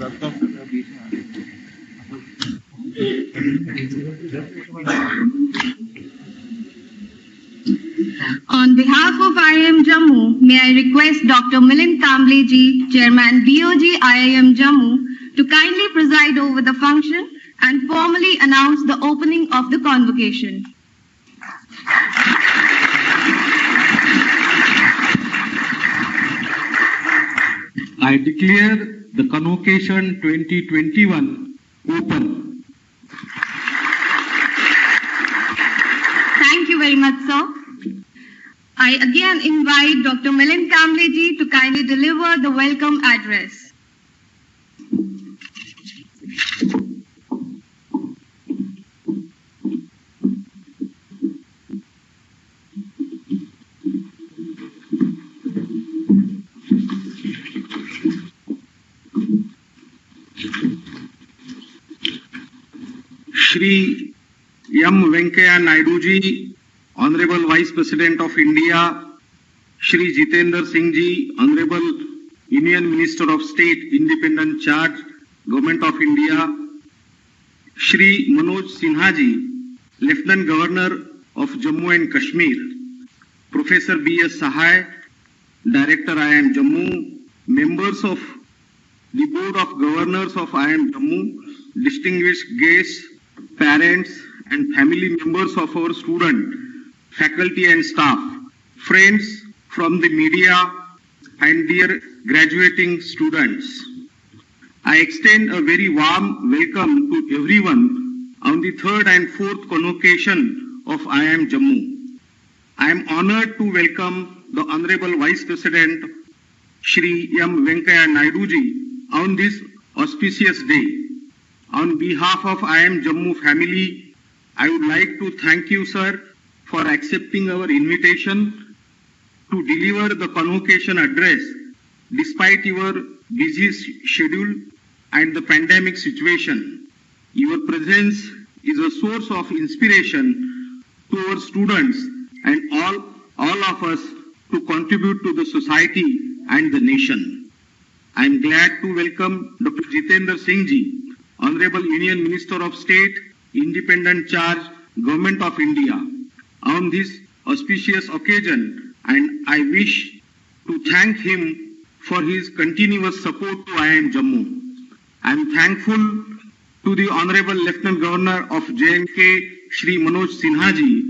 On behalf of IIM Jammu, may I request Dr. Milind Kamble ji, Chairman BOG IIM Jammu, to kindly preside over the function and formally announce the opening of the convocation. I declare the Convocation 2021 open. Thank you very much, sir. I again invite Dr. Milind Kamble ji to kindly deliver the welcome address. Shri Venkaiah Naidu ji, Honorable Vice President of India, Shri Jitendra Singh ji, Honorable Union Minister of State, Independent Charge, Government of India, Shri Manoj Sinha ji, Lieutenant Governor of Jammu and Kashmir, Professor B.S. Sahai, Director IIM Jammu, members of the Board of Governors of IIM Jammu, distinguished guests, parents and family members of our students, faculty and staff, friends from the media and dear graduating students. I extend a very warm welcome to everyone on the third and fourth convocation of IIM Jammu. I am honored to welcome the Honorable Vice President Shri Venkaiah Naidu ji on this auspicious day. On behalf of IIM Jammu family, I would like to thank you, sir, for accepting our invitation to deliver the convocation address despite your busy schedule and the pandemic situation. Your presence is a source of inspiration to our students and all of us to contribute to the society and the nation. I am glad to welcome Dr. Jitendra Singh ji, Honorable Union Minister of State, Independent Charge, Government of India, on this auspicious occasion, and I wish to thank him for his continuous support to IIM Jammu. I am thankful to the Honorable Lieutenant Governor of J&K, Shri Manoj Sinha ji,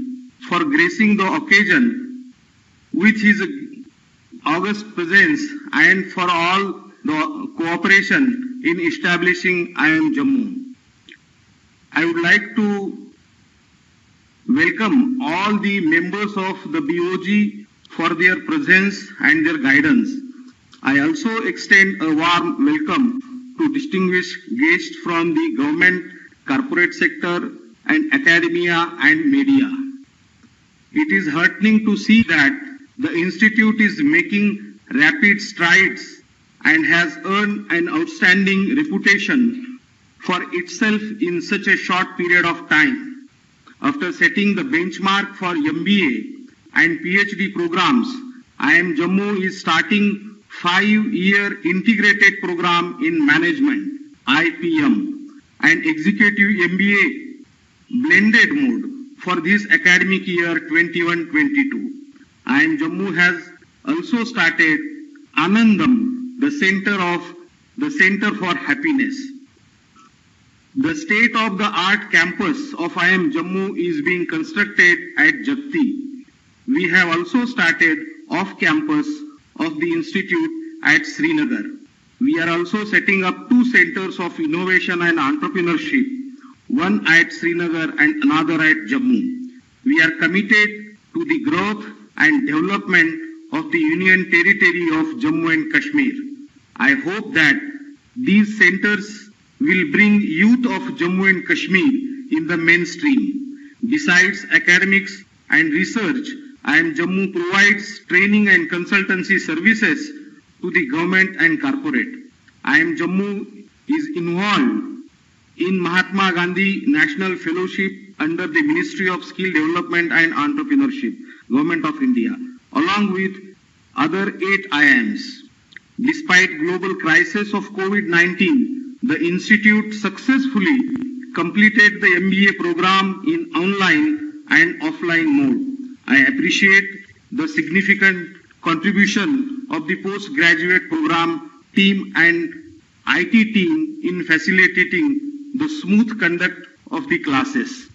for gracing the occasion with his august presence and for all the cooperation in establishing IIM Jammu. I would like to welcome all the members of the BOG for their presence and their guidance. I also extend a warm welcome to distinguished guests from the government, corporate sector, and academia and media. It is heartening to see that the Institute is making rapid strides and has earned an outstanding reputation for itself in such a short period of time. After setting the benchmark for MBA and PhD programs, IIM Jammu is starting 5-year integrated program in management, IPM, and executive MBA blended mode for this academic year 21-22. IIM Jammu has also started Anandam, the Center for Happiness. The state-of-the-art campus of IIM Jammu is being constructed at Jagti. We have also started off-campus of the institute at Srinagar. We are also setting up 2 centers of innovation and entrepreneurship, one at Srinagar and another at Jammu. We are committed to the growth and development of the Union Territory of Jammu and Kashmir. I hope that these centers will bring youth of Jammu and Kashmir in the mainstream. Besides academics and research, IIM Jammu provides training and consultancy services to the government and corporate. IIM Jammu is involved in Mahatma Gandhi National Fellowship under the Ministry of Skill Development and Entrepreneurship, Government of India, along with other 8 IIMs. Despite global crisis of COVID-19, the institute successfully completed the MBA program in online and offline mode. I appreciate the significant contribution of the postgraduate program team and IT team in facilitating the smooth conduct of the classes.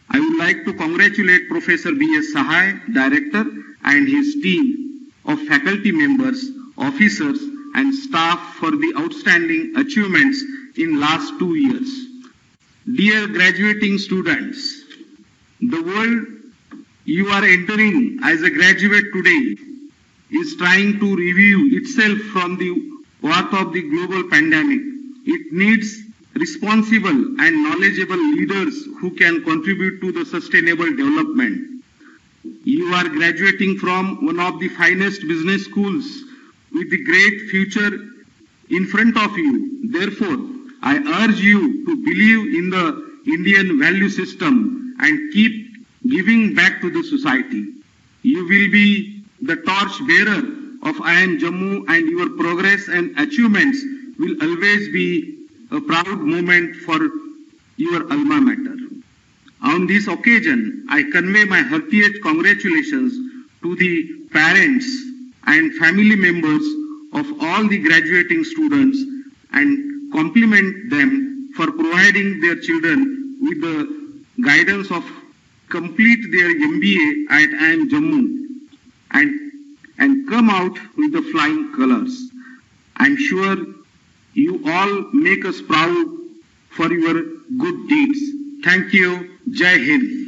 I would like to congratulate Professor B.S. Sahai, Director, and his team of faculty members, officers, and staff for the outstanding achievements in last 2 years. Dear graduating students, the world you are entering as a graduate today is trying to review itself from the wrath of the global pandemic. It needs responsible and knowledgeable leaders who can contribute to the sustainable development. You are graduating from one of the finest business schools with the great future in front of you. Therefore, I urge you to believe in the Indian value system and keep giving back to the society. You will be the torch bearer of IIM Jammu, and your progress and achievements will always be a proud moment for your alma mater. On this occasion, I convey my heartiest congratulations to the parents and family members of all the graduating students and compliment them for providing their children with the guidance of complete their MBA at IIM Jammu and come out with the flying colors. I'm sure you all make us proud for your good deeds. Thank you. Jai Hind.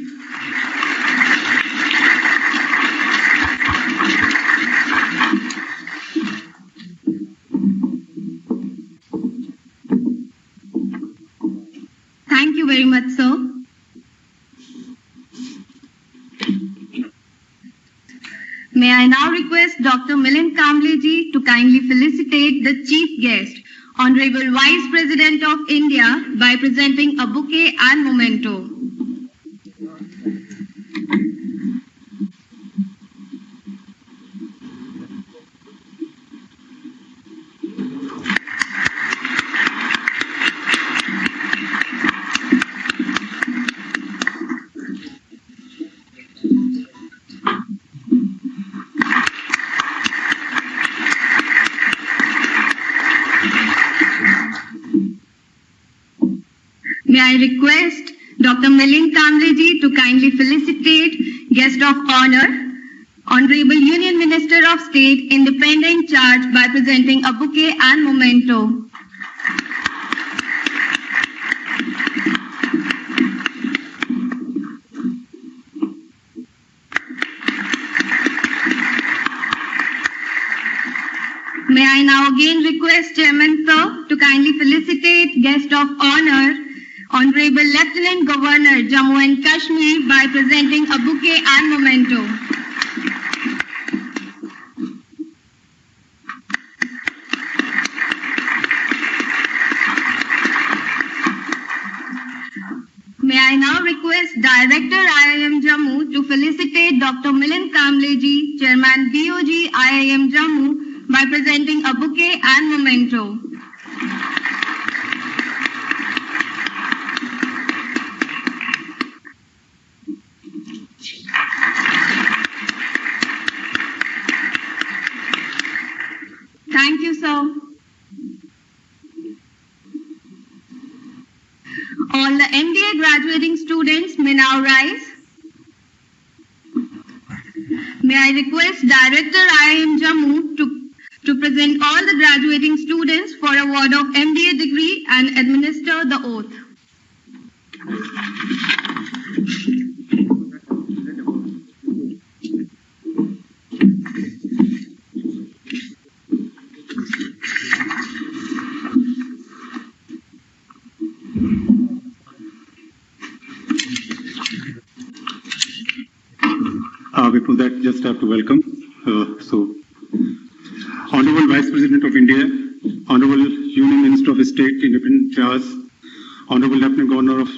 Thank you very much, sir. May I now request Dr. Milind Kamble ji to kindly felicitate the chief guest, Honorable Vice President of India, by presenting a bouquet and memento. May I request Dr. Milind Kamble ji to kindly felicitate Guest of Honor, Honorable Union Minister of State, Independent Charge, by presenting a bouquet and memento. May I now again request Chairman Sir to kindly felicitate Guest of Honor, Honorable Lieutenant Governor, Jammu and Kashmir, by presenting a bouquet and memento. May I now request Director IIM Jammu to felicitate Dr. Milind Kamble ji, Chairman BOG IIM Jammu, by presenting a bouquet and memento. Thank you, sir. All the MBA graduating students may now rise. May I request Director IIM Jammu to present all the graduating students for award of MBA degree and administer the oath. Before that, just have to welcome. Honorable Vice President of India, Honorable Union Minister of State, Independent Charge, Honorable Lieutenant Governor of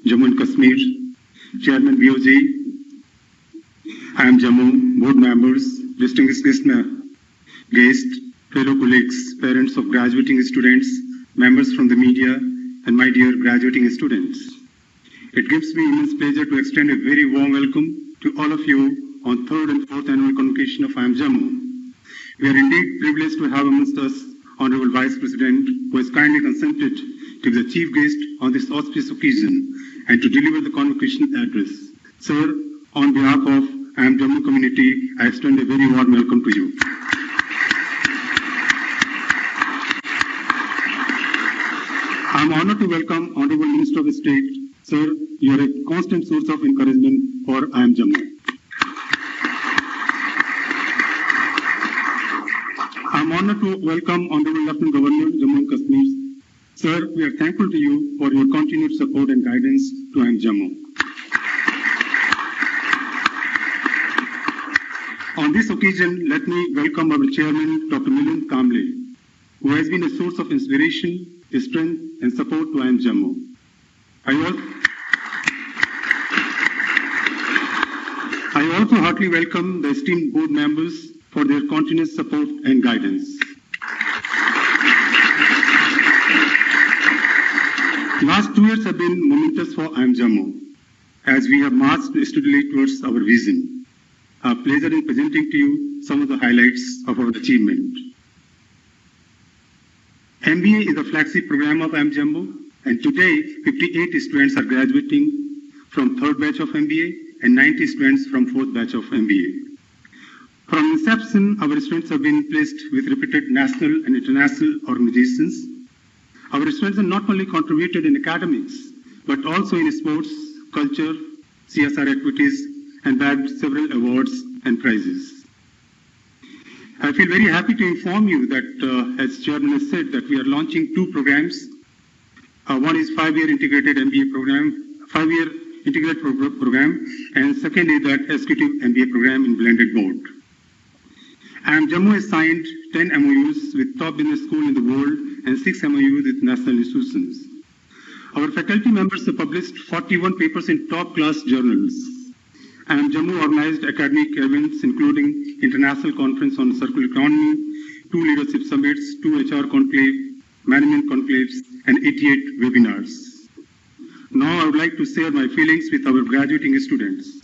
Jammu and Kashmir, Chairman BOG, IIM Jammu, board members, distinguished guests, fellow colleagues, parents of graduating students, members from the media, and my dear graduating students. It gives me immense pleasure to extend a very warm welcome to all of you on 3rd and 4th Annual Convocation of IIM Jammu. We are indeed privileged to have amongst us Honorable Vice President, who has kindly consented to be the chief guest on this auspicious occasion and to deliver the convocation address. Sir, on behalf of IIM Jammu community, I extend a very warm welcome to you. I am honored to welcome Honorable Minister of State. Sir, you are a constant source of encouragement for IIM Jammu. I am honored to welcome Honorable Lieutenant Governor, Jammu and Kashmir. Sir, we are thankful to you for your continued support and guidance to IIM Jammu. On this occasion, let me welcome our Chairman, Dr. Milind, Kamble, who has been a source of inspiration, strength, and support to IIM Jammu. I also heartily welcome the esteemed board members for their continuous support and guidance. Last 2 years have been momentous for IIM Jammu as we have marched steadily towards our vision. A pleasure in presenting to you some of the highlights of our achievement. MBA is the flagship program of IIM Jammu, and today 58 students are graduating from 3rd batch of MBA and 90 students from 4th batch of MBA. From inception, our students have been placed with reputed national and international organizations. Our students have not only contributed in academics, but also in sports, culture, CSR activities, and bagged several awards and prizes. I feel very happy to inform you that, as Chairman has said, that we are launching 2 programs. One is 5-year integrated MBA program, 5-year integrated program, and second is that executive MBA program in blended mode. IIM Jammu has signed 10 MOUs with top business schools in the world and 6 MOUs with national institutions. Our faculty members have published 41 papers in top-class journals. IIM Jammu organized academic events including International Conference on Circular Economy, 2 leadership summits, 2 HR conclaves, management conclaves, and 88 webinars. Now I would like to share my feelings with our graduating students.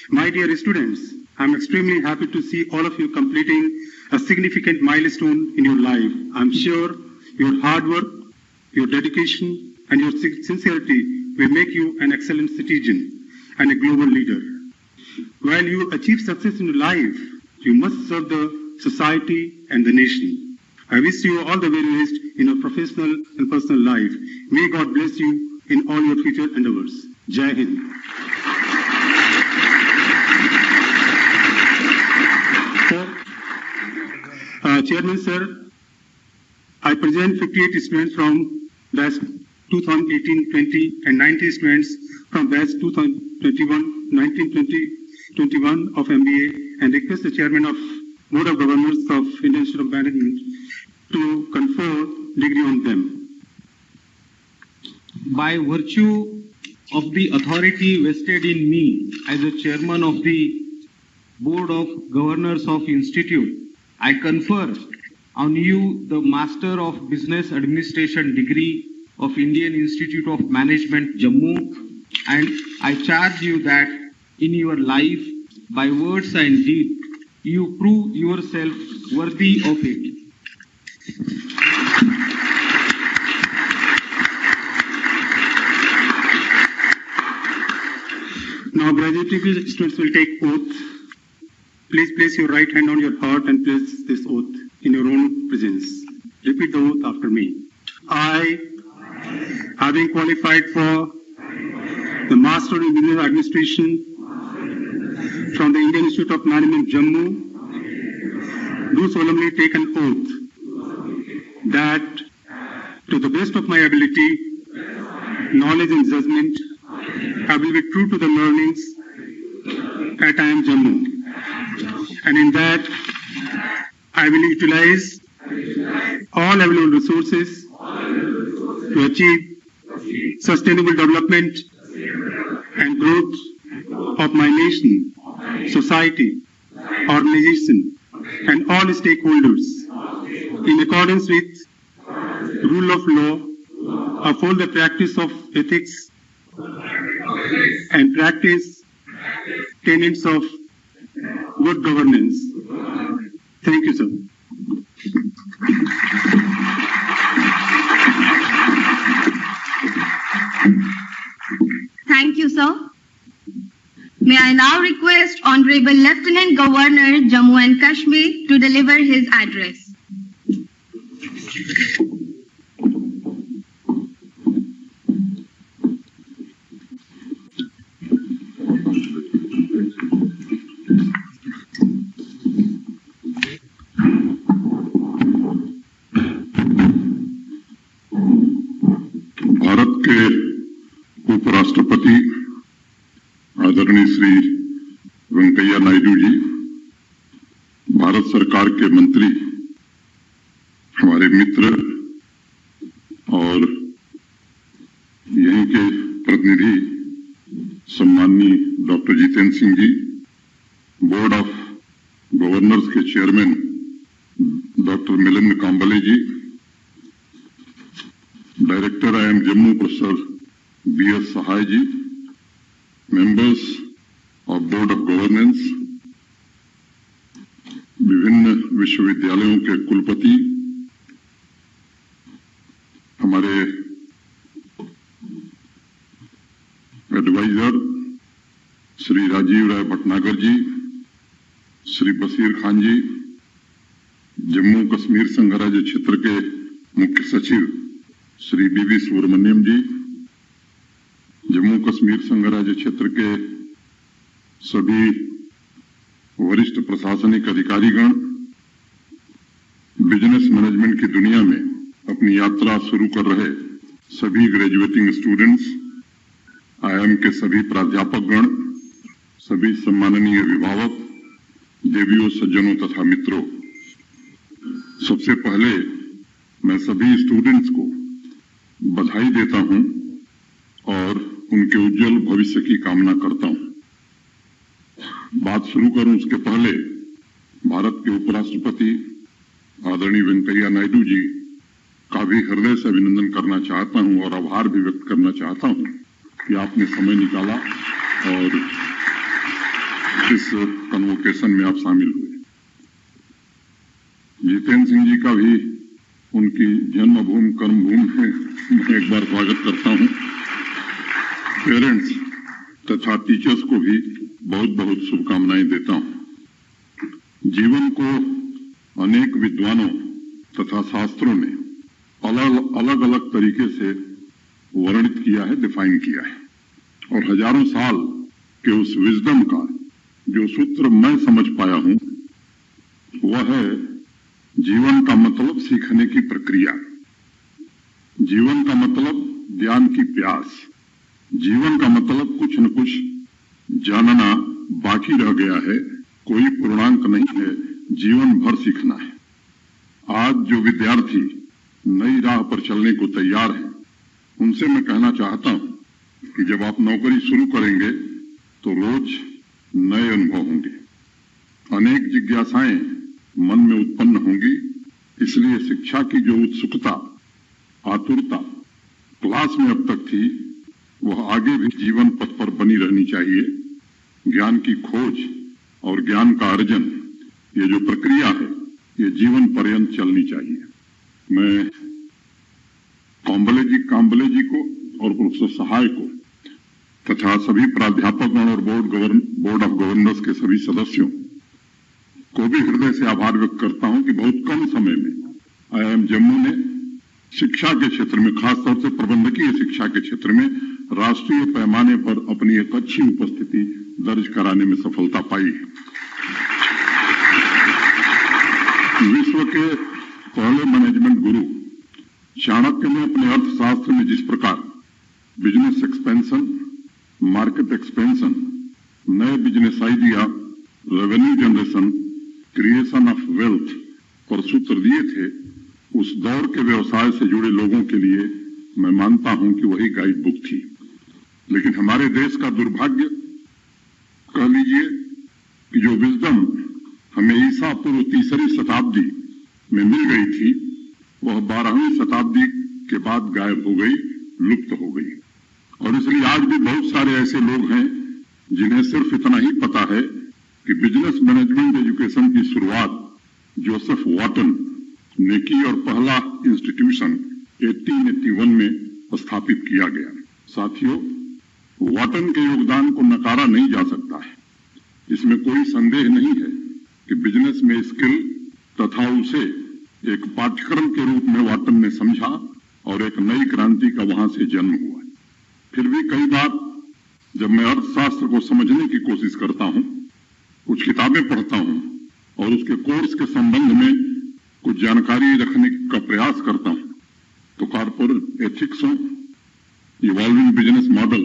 My dear students, I am extremely happy to see all of you completing a significant milestone in your life. I am sure your hard work, your dedication, and your sincerity will make you an excellent citizen and a global leader. While you achieve success in your life, you must serve the society and the nation. I wish you all the very best in your professional and personal life. May God bless you in all your future endeavors. Jai Hind. Chairman, sir, I present 58 students from batch 2018-20 and 90 students from batch 19-20-21 of MBA and request the Chairman of Board of Governors of Indian Institute of Management to confer degree on them. By virtue of the authority vested in me as a Chairman of the Board of Governors of Institute, I confer on you the Master of Business Administration degree of Indian Institute of Management, Jammu, and I charge you that in your life, by words and deed, you prove yourself worthy of it. Now, graduating students will take oath. Please place your right hand on your heart and place this oath in your own presence. Repeat the oath after me. I, having qualified for the Master in Business Administration from the Indian Institute of Management, Jammu, do solemnly take an oath that, to the best of my ability, knowledge and judgment, I will be true to the learnings at IIM Jammu. And in that, I will utilize all available resources to achieve sustainable development and growth of my nation, society, organization, and all stakeholders in accordance with rule of law, uphold the practice of ethics, and practice tenets of good governance. Thank you, sir. Thank you, sir. May I now request Honorable Lieutenant Governor, Jammu and Kashmir, to deliver his address. Bharat के उपराष्ट्रपति आदरणीय श्री वेंकैया नायडू जी, भारत सरकार के मंत्री, हमारे मित्र और यहीं के प्रतिनिधि सम्माननीय doctor Jitendra Singh ji, board of governors के chairman doctor Milind Kamble ji, director IIM Jammu professor BS Sahay ji, members of board of governance, विभिन्न विश्वविद्यालयों के कुलपति, हमारे एडवाइजर श्री राजीव राय भटनागर जी, श्री बशीर खान जी, जम्मू कश्मीर संघ राज्य क्षेत्र के मुख्य सचिव श्री BV सुब्रमण्यम जी, जम्मू कश्मीर संघ राज्य क्षेत्र के सभी वरिष्ठ प्रशासनिक अधिकारीगण, बिजनेस मैनेजमेंट की दुनिया में अपनी यात्रा शुरू कर रहे सभी ग्रेजुएटिंग स्टूडेंट्स, IIM के सभी प्राध्यापकगण, सभी सम्माननीय अभिभावक, देवियों, सज्जनों तथा मित्रों, सबसे पहले मैं सभी स्टूडेंट्स को बधाई देता हूं और उनके उज्जवल भविष्य की कामना करता हूं। बात शुरू करूं उसके पहले भारत के उपराष्ट्रपति आदरणीय वेंकैया नायडू जी का भी हृदय से अभिनंदन करना चाहता हूं और आभार भी व्यक्त करना चाहता हूं कि आपने समय निकाला और इस कन्वोकेशन में आप शामिल हुए। जितेंद्र सिंह जी का भी उनकी जन्मभूमि कर्मभूमि में मैं एक बार स्वागत करता हूं। पेरेंट्स तथा टीचर्स को भी बहुत बहुत शुभकामनाएं देता हूं। जीवन को अनेक विद्वानों तथा शास्त्रों ने अलग अलग तरीके से वर्णित किया है, डिफाइन किया है, और हजारों साल के उस विजडम का जो सूत्र मैं समझ पाया हूं वह है जीवन का मतलब सीखने की प्रक्रिया, जीवन का मतलब ज्ञान की प्यास, जीवन का मतलब कुछ न कुछ जानना बाकी रह गया है, कोई पूर्णांक नहीं है, जीवन भर सीखना है। आज जो विद्यार्थी नई राह पर चलने को तैयार हैं, उनसे मैं कहना चाहता हूं कि जब आप नौकरी शुरू करेंगे तो रोज नए अनुभव होंगे, अनेक जिज्ञासाएं मन में उत्पन्न होंगी। इसलिए शिक्षा की जो उत्सुकता, आतुरता क्लास में अब तक थी, वह आगे भी जीवन पथ पर बनी रहनी चाहिए। ज्ञान की खोज और ज्ञान का अर्जन, ये जो प्रक्रिया है, ये जीवन पर्यंत चलनी चाहिए। मैं काम्बले जी को और प्रोफेसर सहाय को तथा सभी प्राध्यापकों और बोर्ड ऑफ गवर्नर्स के सभी सदस्यों को भी हृदय से आभार व्यक्त करता हूं कि बहुत कम समय में IIM जम्मू ने शिक्षा के क्षेत्र में, खासतौर से प्रबंधकीय शिक्षा के क्षेत्र में राष्ट्रीय पैमाने पर अपनी एक अच्छी उपस्थिति दर्ज कराने में सफलता पाई है। विश्व के पहले मैनेजमेंट गुरु चाणक्य ने अपने अर्थशास्त्र में जिस प्रकार बिजनेस एक्सपेंशन, मार्केट एक्सपेंशन, नए business idea, revenue generation, creation of wealth पर सूत्र दिए थे, उस दौर के व्यवसाय से जुड़े लोगों के लिए मैं मानता हूं कि वही गाइड बुक थी। लेकिन हमारे देश का दुर्भाग्य कह लीजिए कि जो विजडम हमें ईसा पूर्व 3री शताब्दी में मिल गई थी, वह 12वीं शताब्दी के बाद गायब हो गई, लुप्त हो गई। और इसलिए आज भी बहुत सारे ऐसे लोग हैं जिन्हें सिर्फ इतना ही पता है कि बिजनेस मैनेजमेंट एजुकेशन की शुरुआत जोसेफ वाटन ने की और पहला इंस्टीट्यूशन 1881 में स्थापित किया गया। साथियों, वाटन के योगदान को नकारा नहीं जा सकता है। इसमें कोई संदेह नहीं है कि बिजनेस में स्किल तथा उसे एक पाठ्यक्रम के रूप में वाटन ने समझा और एक नई क्रांति का वहां से जन्म हुआ। फिर भी कई बार जब मैं अर्थशास्त्र को समझने की कोशिश करता हूं, कुछ किताबें पढ़ता हूं और उसके कोर्स के संबंध में कुछ जानकारी रखने का प्रयास करता हूं, तो कॉर्पोरेट एथिक्स हो, इवॉल्विंग बिजनेस मॉडल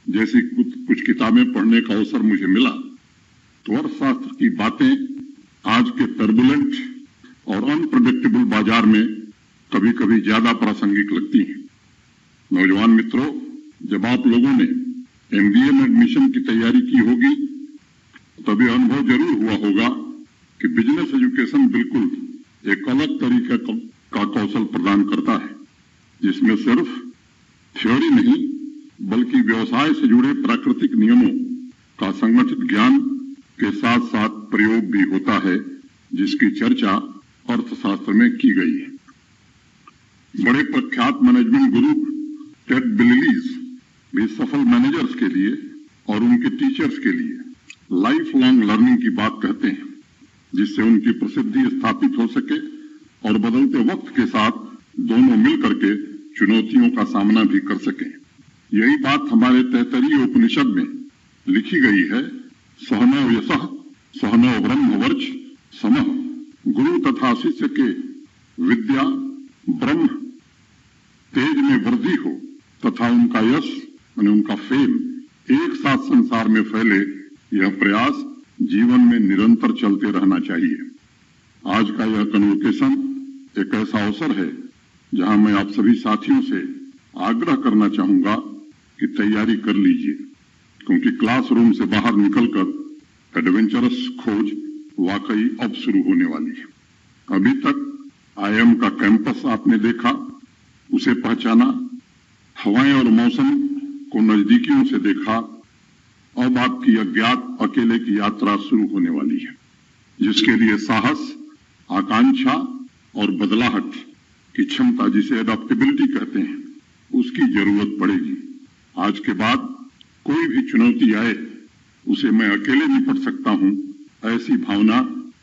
जैसी कुछ किताबें पढ़ने का अवसर मुझे मिला, तो अर्थशास्त्र की बातें आज के टर्बुलेंट और अनप्रेडिक्टेबल बाजार में कभी कभी ज्यादा प्रासंगिक लगती हैं। नौजवान मित्रों, जब आप लोगों ने एमबीए में एडमिशन की तैयारी की होगी, तभी अनुभव जरूर हुआ होगा कि बिजनेस एजुकेशन बिल्कुल एक अलग तरीके का कौशल प्रदान करता है, जिसमें सिर्फ थ्योरी नहीं बल्कि व्यवसाय से जुड़े प्राकृतिक नियमों का संगठित ज्ञान के साथ साथ प्रयोग भी होता है, जिसकी चर्चा अर्थशास्त्र में की गई है। बड़े प्रख्यात मैनेजमेंट गुरु टेड बिलिलीज भी सफल मैनेजर्स के लिए और उनके टीचर्स के लिए लाइफ लॉन्ग लर्निंग की बात कहते हैं, जिससे उनकी प्रसिद्धि स्थापित हो सके और बदलते वक्त के साथ दोनों मिलकर के चुनौतियों का सामना भी कर सकें। यही बात हमारे तैत्तरीय उपनिषद में लिखी गई है। सहनौ यशः सहनौ ब्रह्मवर्च समः। गुरु तथा शिष्य के विद्या ब्रह्म तेज में वृद्धि हो तथा उनका यश यानी उनका फेम एक साथ संसार में फैले, यह प्रयास जीवन में निरंतर चलते रहना चाहिए। आज का यह कन्वोकेशन एक ऐसा अवसर है जहां मैं आप सभी साथियों से आग्रह करना चाहूंगा कि तैयारी कर लीजिए, क्योंकि क्लासरूम से बाहर निकलकर एडवेंचरस खोज वाकई अब शुरू होने वाली है। अभी तक आईआईएम का कैंपस आपने देखा, उसे पहचाना, हवाएं और मौसम को नजदीकियों से देखा। अब आपकी अज्ञात अकेले की यात्रा शुरू होने वाली है, जिसके लिए साहस, आकांक्षा और बदलाहट की क्षमता, जिसे एडॉप्टेबिलिटी कहते हैं, उसकी जरूरत पड़ेगी। आज के बाद कोई भी चुनौती आए उसे मैं अकेले निपट सकता हूं, ऐसी भावना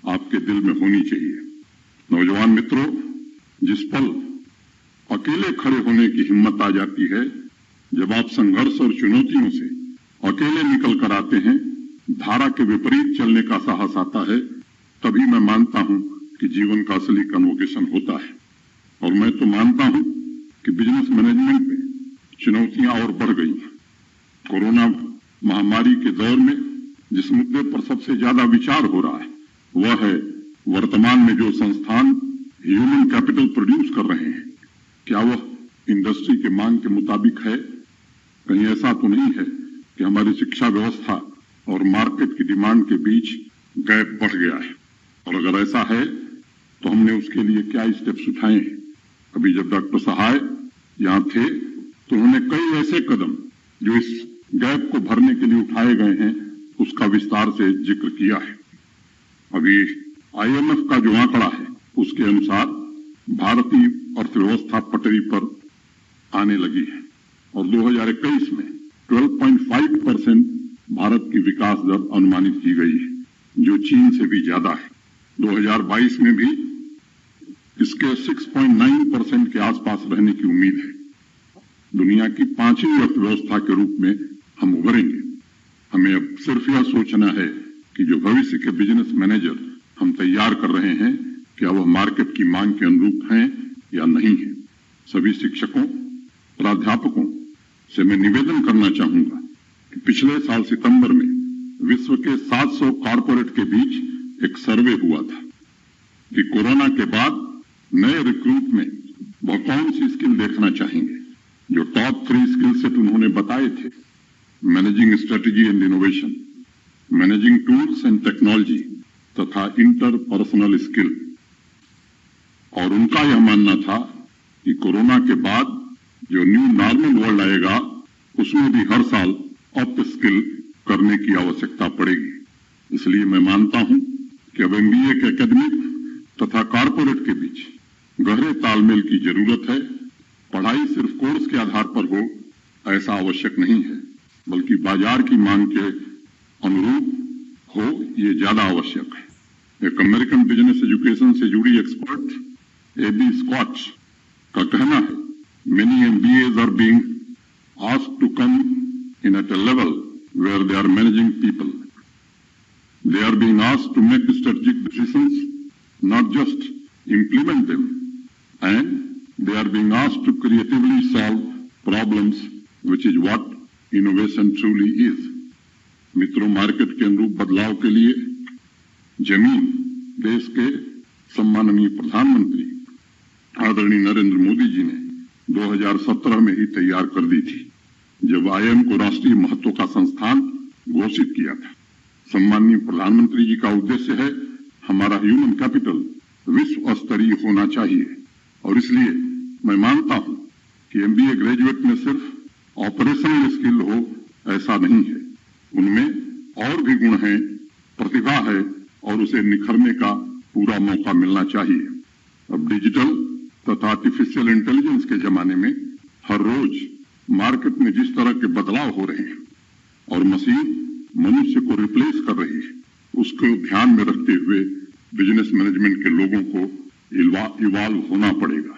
आपके दिल में होनी चाहिए। नौजवान मित्रों, जिस पल अकेले खड़े होने की हिम्मत आ जाती है, जब आप संघर्ष और चुनौतियों से अकेले निकल कर आते हैं, धारा के विपरीत चलने का साहस आता है, तभी मैं मानता हूं कि जीवन का असली कन्वोकेशन होता है। और मैं तो मानता हूं कि बिजनेस मैनेजमेंट में चुनौतियां और बढ़ गई हैं। कोरोना महामारी के दौर में जिस मुद्दे पर सबसे ज्यादा विचार हो रहा है, वह है वर्तमान में जो संस्थान ह्यूमन कैपिटल प्रोड्यूस कर रहे हैं, क्या वह इंडस्ट्री के मांग के मुताबिक है? कहीं ऐसा तो नहीं है कि हमारी शिक्षा व्यवस्था और मार्केट की डिमांड के बीच गैप बढ़ गया है? और अगर ऐसा है तो हमने उसके लिए क्या स्टेप्स उठाए हैं? अभी जब डॉक्टर सहाय यहाँ थे तो उन्होंने कई ऐसे कदम जो इस गैप को भरने के लिए उठाए गए हैं, उसका विस्तार से जिक्र किया है। अभी आईएमएफ का जो आंकड़ा है, उसके अनुसार भारतीय अर्थव्यवस्था पटरी पर आने लगी है और 2021 में 12.5% भारत की विकास दर अनुमानित की गई है, जो चीन से भी ज्यादा है। 2022 में भी इसके 6.9% के आसपास रहने की उम्मीद है। दुनिया की 5वीं अर्थव्यवस्था के रूप में हम उभरेंगे। हमें अब सिर्फ यह सोचना है कि जो भविष्य के बिजनेस मैनेजर हम तैयार कर रहे हैं, क्या वह मार्केट की मांग के अनुरूप हैं या नहीं है। सभी शिक्षकों, प्राध्यापकों से मैं निवेदन करना चाहूंगा कि पिछले साल सितंबर में विश्व के 700 कॉर्पोरेट के बीच एक सर्वे हुआ था कि कोरोना के बाद नए रिक्रूट में वह कौन सी स्किल देखना चाहेंगे। जो टॉप 3 स्किल सेट उन्होंने बताए थे, managing strategy and innovation, managing tools and technology तथा इंटरपर्सनल स्किल। और उनका यह मानना था कि कोरोना के बाद जो न्यू नॉर्मल वर्ल्ड आएगा उसमें भी हर साल अप स्किल करने की आवश्यकता पड़ेगी। इसलिए मैं मानता हूं कि अब एमबीए के एकेडमिक तथा कॉरपोरेट के बीच गहरे तालमेल की जरूरत है। पढ़ाई सिर्फ कोर्स के आधार पर हो ऐसा आवश्यक नहीं है, बल्कि बाजार की मांग के अनुरूप हो ये ज्यादा आवश्यक है। एक अमेरिकन बिजनेस एजुकेशन से जुड़ी एक्सपर्ट एबी स्कॉच का कहना है, many MBAs are being asked to come in at a level where they are managing people. They are being asked to make strategic decisions, not just implement them, and they are being asked to creatively solve problems, which is what innovation truly is. मित्रों, market के अनुरूप बदलाव के लिए जमीन देश के सम्माननीय प्रधानमंत्री आदरणीय नरेंद्र मोदी जी ने 2017 में ही तैयार कर दी थी, जब IIM को राष्ट्रीय महत्व का संस्थान घोषित किया था। सम्माननीय प्रधानमंत्री जी का उद्देश्य है हमारा ह्यूमन कैपिटल विश्व स्तरीय होना चाहिए, और इसलिए मैं मानता हूं कि एमबीए ग्रेजुएट में सिर्फ ऑपरेशनल स्किल हो ऐसा नहीं है, उनमें और भी गुण हैं, प्रतिभा है और उसे निखरने का पूरा मौका मिलना चाहिए। अब डिजिटल तथा आर्टिफिशियल इंटेलिजेंस के जमाने में हर रोज मार्केट में जिस तरह के बदलाव हो रहे हैं और मशीन मनुष्य को रिप्लेस कर रही है, उसको ध्यान में रखते हुए बिजनेस मैनेजमेंट के लोगों को इवॉल्व होना पड़ेगा।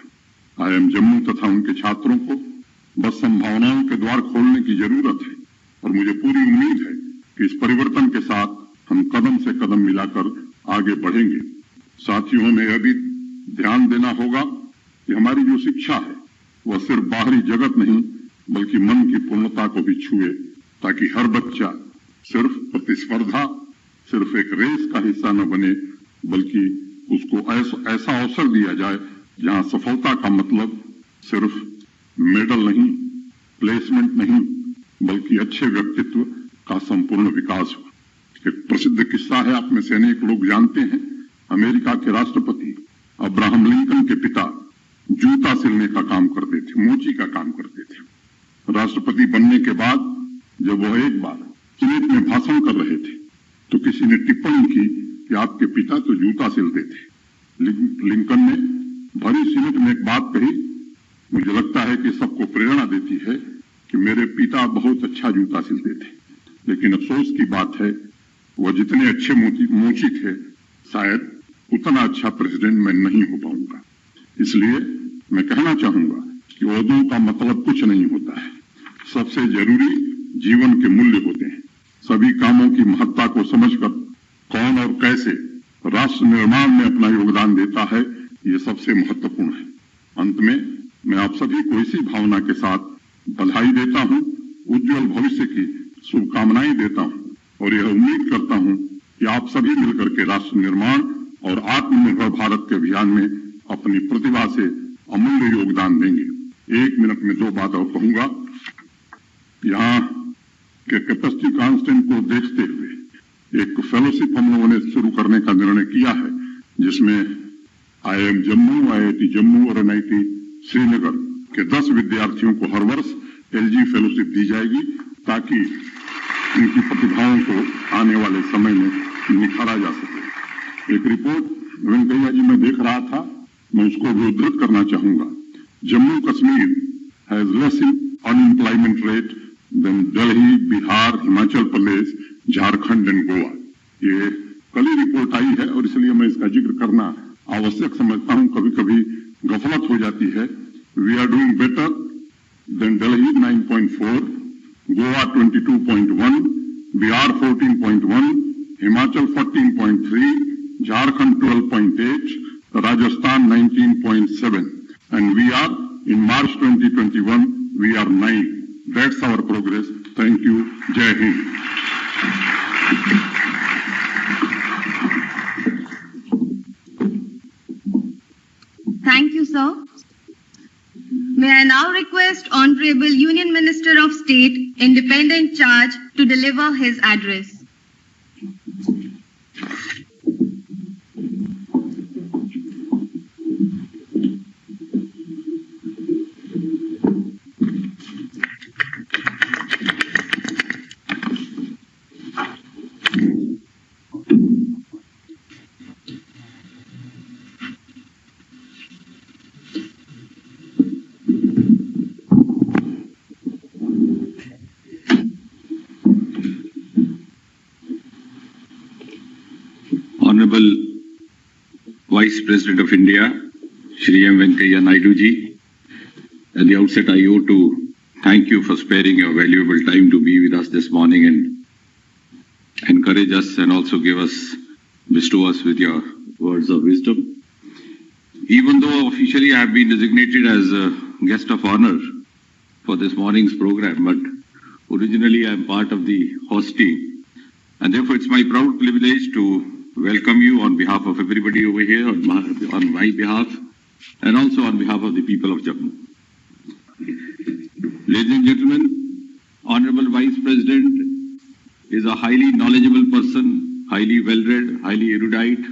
IIM जम्मू तथा उनके छात्रों को बस संभावनाओं के द्वार खोलने की जरूरत है, और मुझे पूरी उम्मीद है कि इस परिवर्तन के साथ हम कदम से कदम मिलाकर आगे बढ़ेंगे। साथियों, हमें यह भी ध्यान देना होगा कि हमारी जो शिक्षा है वह सिर्फ बाहरी जगत नहीं बल्कि मन की पूर्णता को भी छुए, ताकि हर बच्चा सिर्फ प्रतिस्पर्धा, सिर्फ एक रेस का हिस्सा न बने, बल्कि उसको ऐसा अवसर दिया जाए जहां सफलता का मतलब सिर्फ मेडल नहीं, प्लेसमेंट नहीं, बल्कि अच्छे व्यक्तित्व का संपूर्ण विकास हो। एक प्रसिद्ध किस्सा है, आप में से अनेक लोग जानते हैं। अमेरिका के राष्ट्रपति अब्राहम लिंकन के पिता जूता सिलने का काम करते थे, मोची का काम करते थे। राष्ट्रपति बनने के बाद जब वह एक बार सीनेट में भाषण कर रहे थे तो किसी ने टिप्पणी की कि आपके पिता तो जूता सिलते थे। लिंकन ने भरी सीनेट में एक बात कही, मुझे लगता है कि सबको प्रेरणा देती है कि मेरे पिता बहुत अच्छा जूता सिलते थे, लेकिन अफसोस की बात है वह जितने अच्छे मोची थे शायद उतना अच्छा प्रेसिडेंट मैं नहीं हो पाऊंगा। इसलिए मैं कहना चाहूंगा कि ओहदों का मतलब कुछ नहीं होता है, सबसे जरूरी जीवन के मूल्य होते हैं। सभी कामों की महत्ता को समझकर कौन और कैसे राष्ट्र निर्माण में अपना योगदान देता है, ये सबसे महत्वपूर्ण है। अंत में मैं आप सभी को इसी भावना के साथ बधाई देता हूं, उज्जवल भविष्य की शुभकामनाएं देता हूं और यह उम्मीद करता हूं कि आप सभी मिलकर के राष्ट्र निर्माण और आत्मनिर्भर भारत के अभियान में अपनी प्रतिभा से अमूल्य योगदान देंगे। 1 मिनट में 2 बात और कहूंगा। यहाँ के कैपेसिटी कांस्टेंट को देखते हुए एक फेलोशिप हम लोगों ने शुरू करने का निर्णय किया है, जिसमें IIM जम्मू, IIT जम्मू और NIT श्रीनगर के 10 विद्यार्थियों को हर वर्ष LG फेलोशिप दी जाएगी, ताकि उनकी प्रतिभाओं को आने वाले समय में निखारा जा सके। एक रिपोर्ट वेंकैया जी में देख रहा था, मैं उसको भी उद्धृत करना चाहूंगा। Jammu Kashmir has less unemployment rate than Delhi, Bihar, Himachal Pradesh, Jharkhand and Goa. ये कल ही रिपोर्ट आई है और इसलिए मैं इसका जिक्र करना आवश्यक समझता हूं। कभी कभी गफलत हो जाती है। We are doing better than Delhi 9.4, Goa 22.1, Bihar 14.1, Himachal 14.3, Jharkhand 12.8, Rajasthan 19.7, and we are in March 2021 we are 9. That's our progress. Thank you. Jai Hind. Thank you, sir. May I now request Honorable Union Minister of State, Independent Charge, to deliver his address. Honorable Vice President of India, Shri Venkaiah Naidu ji. At the outset, I owe to thank you for sparing your valuable time to be with us this morning and encourage us and also bestow us with your words of wisdom. Even though officially I have been designated as a guest of honor for this morning's program, but originally I am part of the host team, and therefore it's my proud privilege to welcome you on behalf of everybody over here, on my behalf, and also on behalf of the people of Jammu. Ladies and gentlemen, Honorable Vice President is a highly knowledgeable person, highly well-read, highly erudite,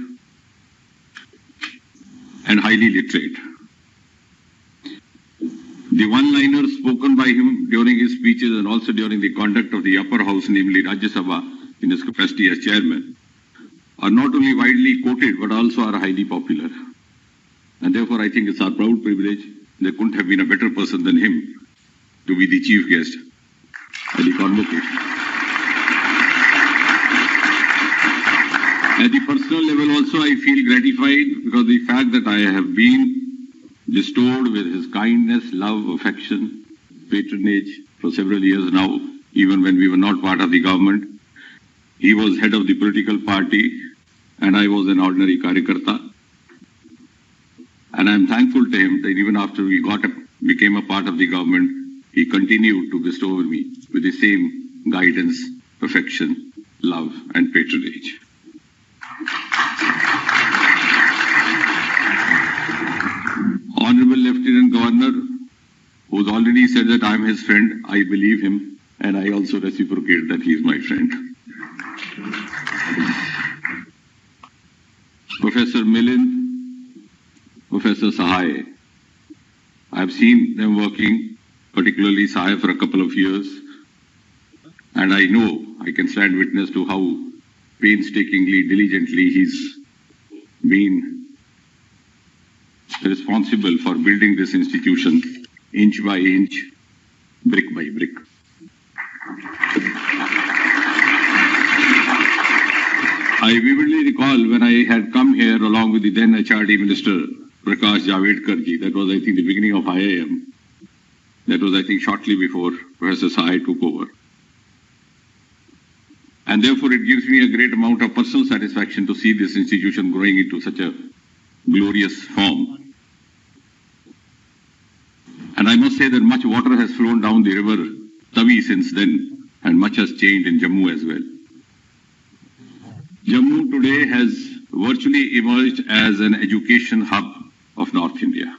and highly literate. The one-liners spoken by him during his speeches and also during the conduct of the upper house, namely Rajya Sabha, in his capacity as chairman, are not only widely quoted but also are highly popular. And therefore I think it's our proud privilege. There couldn't have been a better person than him to be the chief guest at the convocation. At the personal level also I feel gratified because the fact that I have been bestowed with his kindness, love, affection, patronage for several years now, even when we were not part of the government. He was head of the political party and I was an ordinary Karyakarta. And I am thankful to him that even after we became a part of the government, he continued to bestow over me with the same guidance, affection, love and patronage. Honorable Lieutenant Governor, who's already said that I am his friend, I believe him and I also reciprocate that he is my friend. Professor Milind, Professor Sahai, I have seen them working, particularly Sahai for a couple of years, and I know, I can stand witness to how painstakingly, diligently he's been responsible for building this institution inch by inch, brick by brick. I vividly recall when I had come here along with the then HRD Minister, Prakash Javadekar ji, that was I think the beginning of IIM. That was I think shortly before Professor Sahai took over. And therefore it gives me a great amount of personal satisfaction to see this institution growing into such a glorious form. And I must say that much water has flown down the river Tavi since then, and much has changed in Jammu as well. Jammu today has virtually emerged as an education hub of North India.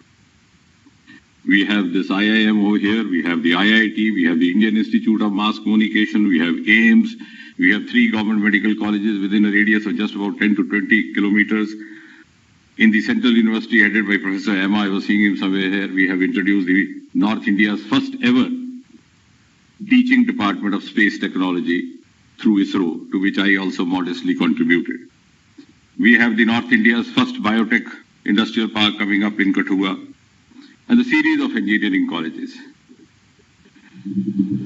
We have this IIM over here, we have the IIT, we have the Indian Institute of Mass Communication, we have AIMS, we have 3 government medical colleges within a radius of just about 10 to 20 kilometers. In the Central University headed by Professor Emma, I was seeing him somewhere here, we have introduced the North India's first ever teaching department of space technology through ISRO, to which I also modestly contributed. We have the North India's first biotech industrial park coming up in Kathua, and a series of engineering colleges.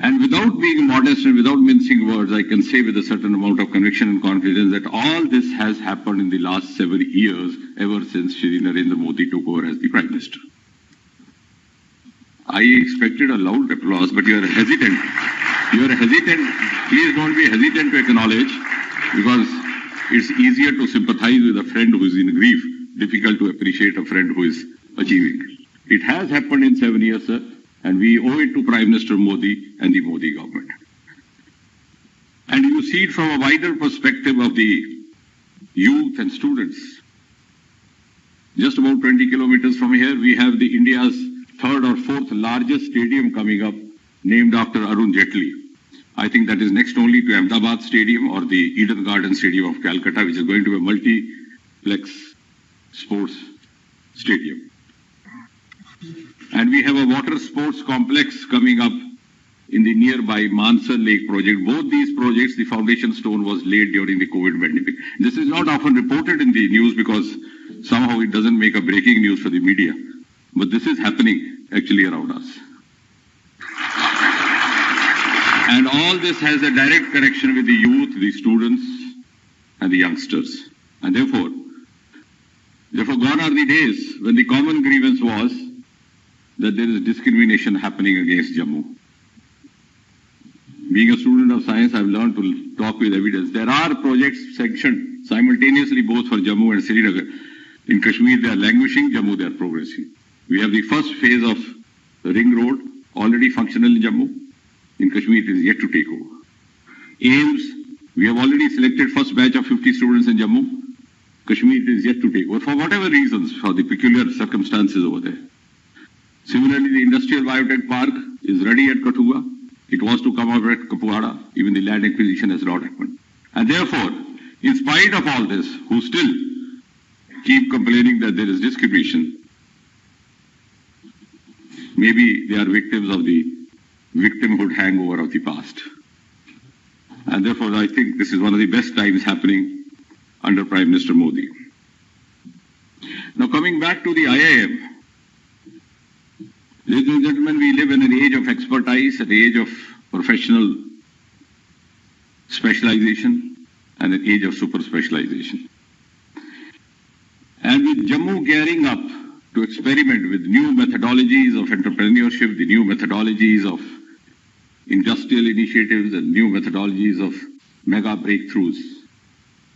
And without being modest and without mincing words, I can say with a certain amount of conviction and confidence that all this has happened in the last 7 years, ever since Shri Narendra Modi took over as the Prime Minister. I expected a loud applause, but you are hesitant. You are hesitant. Please don't be hesitant to acknowledge, because it's easier to sympathize with a friend who is in grief, difficult to appreciate a friend who is achieving. It has happened in 7 years, sir, and we owe it to Prime Minister Modi and the Modi government. And you see it from a wider perspective of the youth and students. Just about 20 kilometers from here, we have the India's 3rd or 4th largest stadium coming up, named after Arun Jaitley. I think that is next only to Ahmedabad Stadium or the Eden Garden Stadium of Calcutta, which is going to be a multiplex sports stadium. And we have a water sports complex coming up in the nearby Mansa Lake project. Both these projects, the foundation stone was laid during the COVID pandemic. This is not often reported in the news because somehow it doesn't make a breaking news for the media. But this is happening actually around us. And all this has a direct connection with the youth, the students, and the youngsters. And therefore, gone are the days when the common grievance was that there is discrimination happening against Jammu. Being a student of science, I've learned to talk with evidence. There are projects sanctioned simultaneously both for Jammu and Srinagar. In Kashmir, they are languishing. Jammu, they are progressing. We have the first phase of the ring road already functional in Jammu. In Kashmir, it is yet to take over. AIMS, we have already selected first batch of 50 students in Jammu. Kashmir, it is yet to take over for whatever reasons, for the peculiar circumstances over there. Similarly, the industrial biotech park is ready at Kathua. It was to come out at Kapwara. Even the land acquisition has not happened. And therefore, in spite of all this, who still keep complaining that there is discrimination, maybe they are victims of the victimhood hangover of the past. And therefore, I think this is one of the best times happening under Prime Minister Modi. Now, coming back to the IIM, ladies and gentlemen, we live in an age of expertise, an age of professional specialization, and an age of super specialization. And with Jammu gearing up to experiment with new methodologies of entrepreneurship, the new methodologies of industrial initiatives and new methodologies of mega breakthroughs,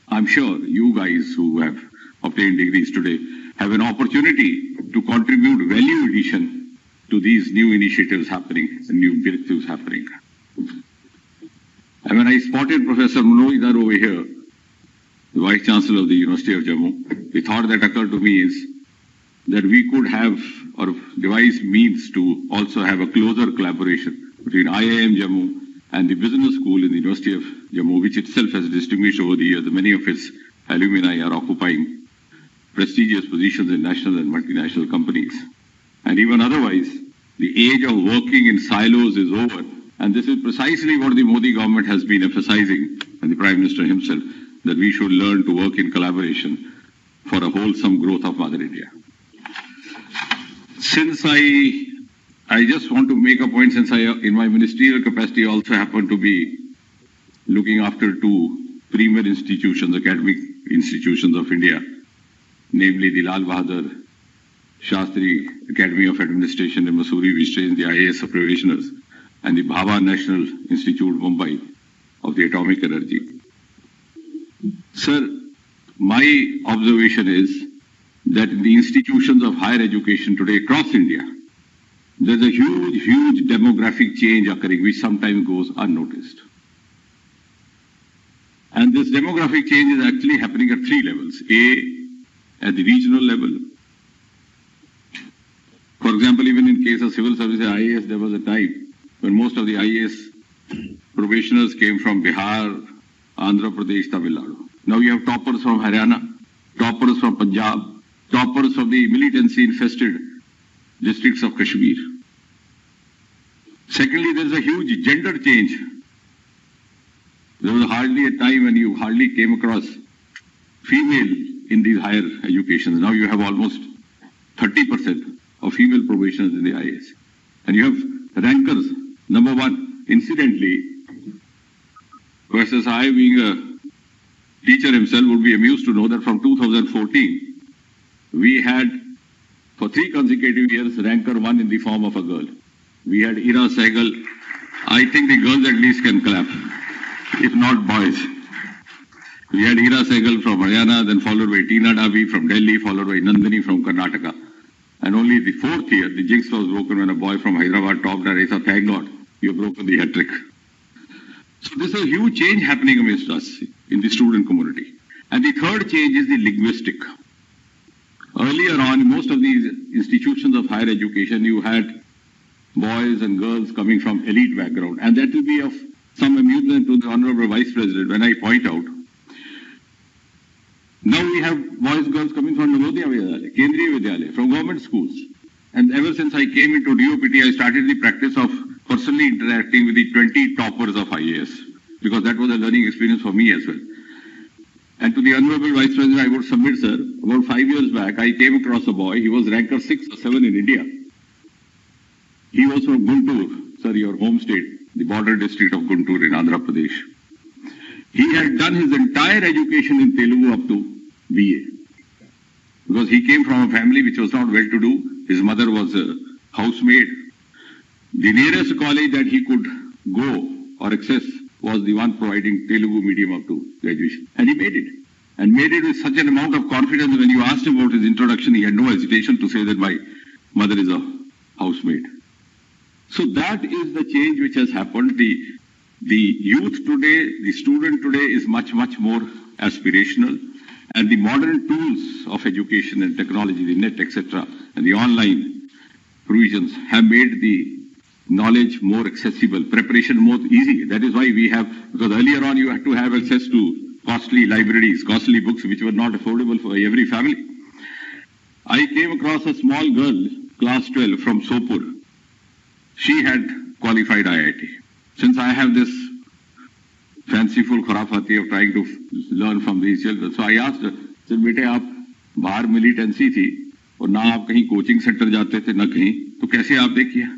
I'm sure you guys who have obtained degrees today have an opportunity to contribute value addition to these new initiatives happening and new breakthroughs happening. And when I spotted Professor Manoj over here, the Vice Chancellor of the University of Jammu, the thought that occurred to me is that we could have or devise means to also have a closer collaboration between IIM Jammu and the business school in the University of Jammu, which itself has distinguished over the years. Many of its alumni are occupying prestigious positions in national and multinational companies. And even otherwise, the age of working in silos is over. And this is precisely what the Modi government has been emphasizing, and the Prime Minister himself, that we should learn to work in collaboration for a wholesome growth of Mother India. Since I just want to make a point, since I, in my ministerial capacity, also happen to be looking after two premier institutions, academic institutions of India, namely the Lal Bahadur Shastri Academy of Administration in Mussoorie, which trains the IAS probationers, and the Bhabha National Institute, Mumbai, of the atomic energy. Sir, my observation is that in the institutions of higher education today across India, there's a huge demographic change occurring, which sometimes goes unnoticed. And this demographic change is actually happening at three levels. A, at the regional level. For example, even in case of civil services, IAS, there was a time when most of the IAS probationers came from Bihar, Andhra Pradesh, Tamil Nadu. Now you have toppers from Haryana, toppers from Punjab, toppers from the militancy-infested districts of Kashmir. Secondly, there is a huge gender change. There was hardly a time when you hardly came across female in these higher educations. Now you have almost 30% of female probationers in the IAS. And you have rankers. Number one, incidentally, versus I being a teacher himself would be amused to know that from 2014, we had, for 3 consecutive years, ranker 1 in the form of a girl. We had Ira Sehgal. I think the girls at least can clap, if not boys. We had Ira Sehgal from Haryana, then followed by Tina Davi from Delhi, followed by Nandini from Karnataka. And only the 4th year, the jinx was broken when a boy from Hyderabad topped her. I said, thank God, you have broken the hat-trick. So there's a huge change happening amidst us in the student community. And the third change is the linguistic. Earlier on, most of these institutions of higher education, you had boys and girls coming from elite background. And that will be of some amusement to the Honorable Vice President when I point out. Now we have boys and girls coming from Navodaya Vidyalaya, Kendriya Vidyalaya, from government schools. And ever since I came into DOPT, I started the practice of personally interacting with the 20 toppers of IAS, because that was a learning experience for me as well. And to the Honorable Vice President, I would submit, sir, about 5 years back, I came across a boy. He was ranker 6 or 7 in India. He was from Guntur, sir, your home state, the border district of Guntur in Andhra Pradesh. He had done his entire education in Telugu up to BA. Because he came from a family which was not well-to-do. His mother was a housemaid. The nearest college that he could go or access was the one providing Telugu medium up to graduation. And he made it. And made it with such an amount of confidence that when you asked him about his introduction, he had no hesitation to say that my mother is a housemaid. So that is the change which has happened. The youth today, the student today is much, much more aspirational. And the modern tools of education and technology, the net, etc., and the online provisions have made the knowledge more accessible, preparation more easy. That is why we have, because earlier on you had to have access to costly libraries, costly books which were not affordable for every family. I came across a small girl, class 12, from Sopur. She had qualified IIT. Since I have this fanciful khurafati of trying to learn from these children, so I asked her, "Sir, bete aap bahar militancy thi, और ना आप कहीं coaching centre जाते थे, ना कहीं, तो कैसे आपने किया?"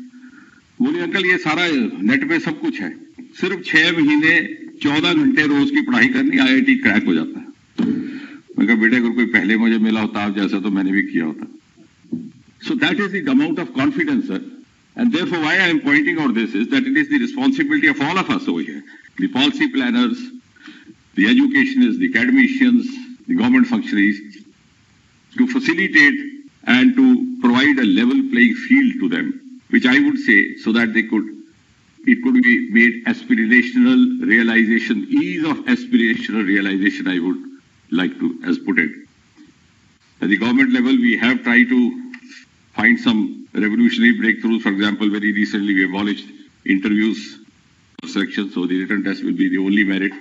बोले, "अंकल ये सारा नेट पे सब कुछ है, सिर्फ 6 महीने 14 घंटे रोज की पढ़ाई करनी, IIT क्रैक हो जाता है." मैं कहा, "बेटे अगर कोई पहले मुझे मिला होता आप जैसा तो मैंने भी किया होता." So that is the amount of confidence, sir. And therefore why I am pointing out this is that it is the responsibility of all of us over here. The policy planners, the educationists, the academicians, the government functionaries, to facilitate and to provide a level playing field to them, which I would say so that it could be made aspirational realization, ease of aspirational realization, I would like to as put it. At the government level, we have tried to find some revolutionary breakthroughs. For example, very recently we abolished interviews selection, so the written test will be the only merit.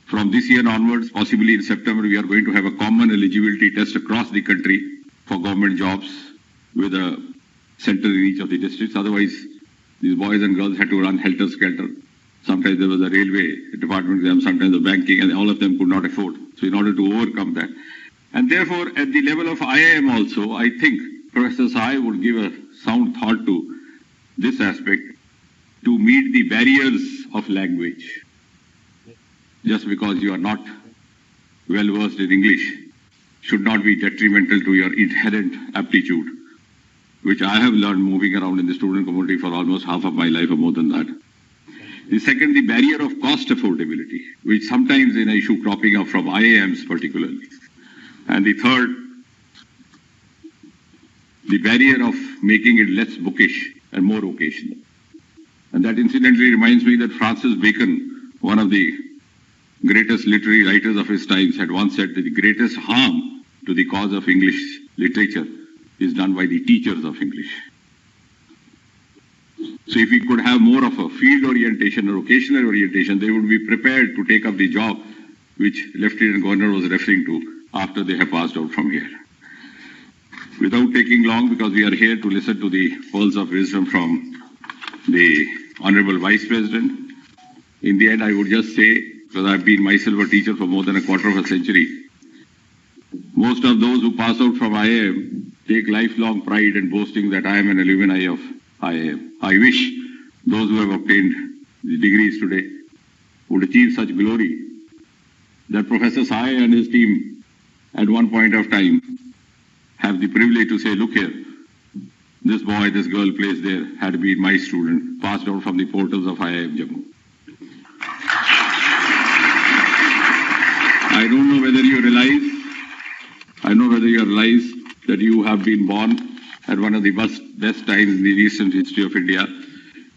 From this year onwards, possibly in September, we are going to have a common eligibility test across the country for government jobs with a center in each of the districts. Otherwise, these boys and girls had to run helter-skelter. Sometimes there was a railway department exam, sometimes the banking, and all of them could not afford. So in order to overcome that. And therefore, at the level of IIM also, I think Professor Sai would give a sound thought to this aspect to meet the barriers of language. Just because you are not well versed in English should not be detrimental to your inherent aptitude, which I have learned moving around in the student community for almost half of my life or more than that. The second, the barrier of cost affordability, which sometimes is an issue cropping up from IIMs particularly. And the third, the barrier of making it less bookish and more occasional. And that incidentally reminds me that Francis Bacon, one of the greatest literary writers of his times, had once said that the greatest harm to the cause of English literature is done by the teachers of English. So if we could have more of a field orientation or occasional orientation, they would be prepared to take up the job which Lieutenant Governor was referring to after they have passed out from here. Without taking long, because we are here to listen to the pearls of wisdom from the Honorable Vice President, in the end I would just say, because I've been myself a teacher for more than a quarter of a century, most of those who pass out from IIM take lifelong pride in boasting that I am an alumni of IIM. I wish those who have obtained the degrees today would achieve such glory that Professor Sai and his team at one point of time have the privilege to say, look here, this boy, this girl placed there had been my student, passed out from the portals of IIM Jammu. I don't know whether you realize that you have been born at one of the best times in the recent history of India.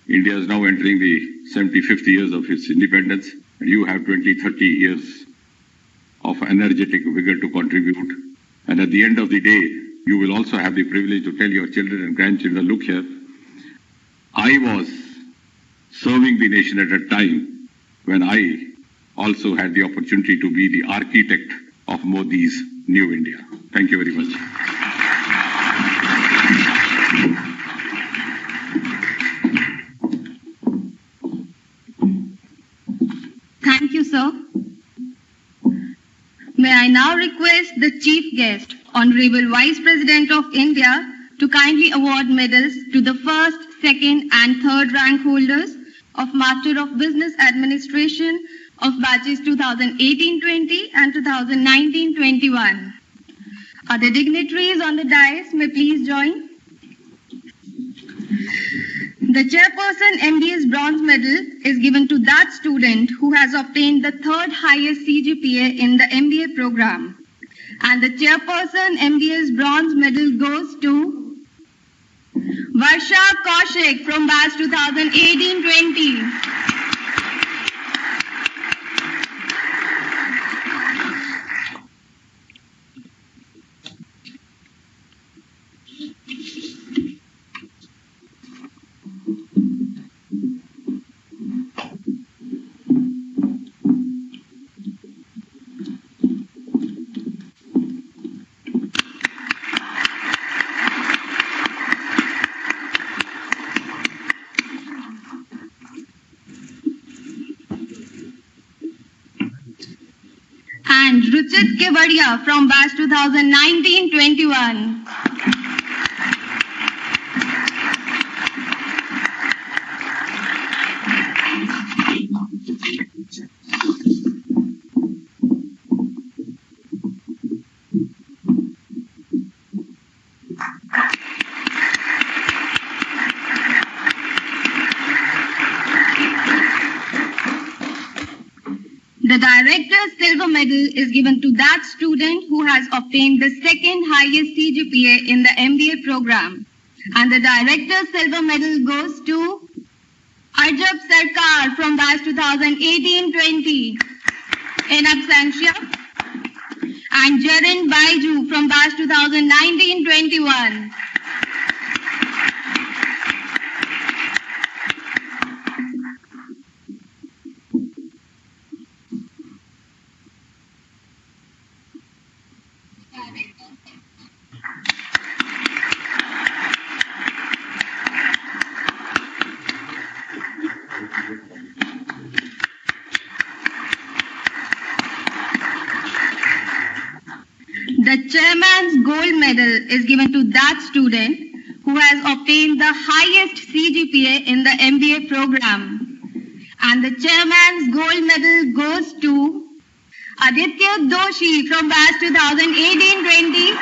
India is now entering the 75th years of its independence, and you have 20, 30 years of energetic vigor to contribute. And at the end of the day, you will also have the privilege to tell your children and grandchildren, look here, I was serving the nation at a time when I also had the opportunity to be the architect of Modi's new India. Thank you very much. Thank you, sir. May I now request the Chief Guest, Honorable Vice President of India, to kindly award medals to the first, second and third rank holders of Master of Business Administration of batches 2018-20 and 2019-21. Other dignitaries on the dais may please join. The chairperson MBA's bronze medal is given to that student who has obtained the third highest CGPA in the MBA program. And the chairperson MBA's bronze medal goes to Varsha Kaushik from batch 2018-20. And Ruchit Kevadia from batch 2019-21. The Director's Silver Medal is given to that student who has obtained the second highest CGPA in the MBA program. And the Director's Silver Medal goes to Arjab Sarkar from batch 2018-20 in absentia. And Jarin Baiju from batch 2019-21. The chairman's gold medal is given to that student who has obtained the highest CGPA in the MBA program. And the chairman's gold medal goes to Aditya Doshi from batch 2018-20.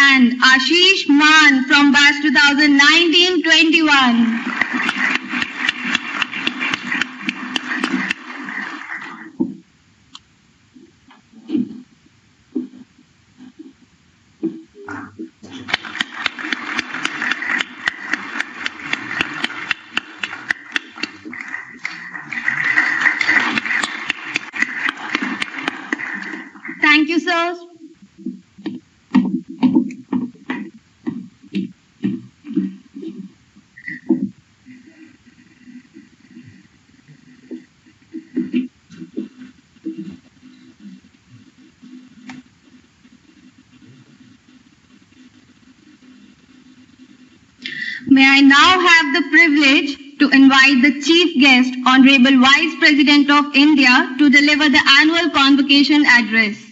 And Ashish Man from batch 2019-21. Thank you, sirs. May I now have the privilege to invite the Chief Guest, Honorable Vice President of India, to deliver the annual Convocation address.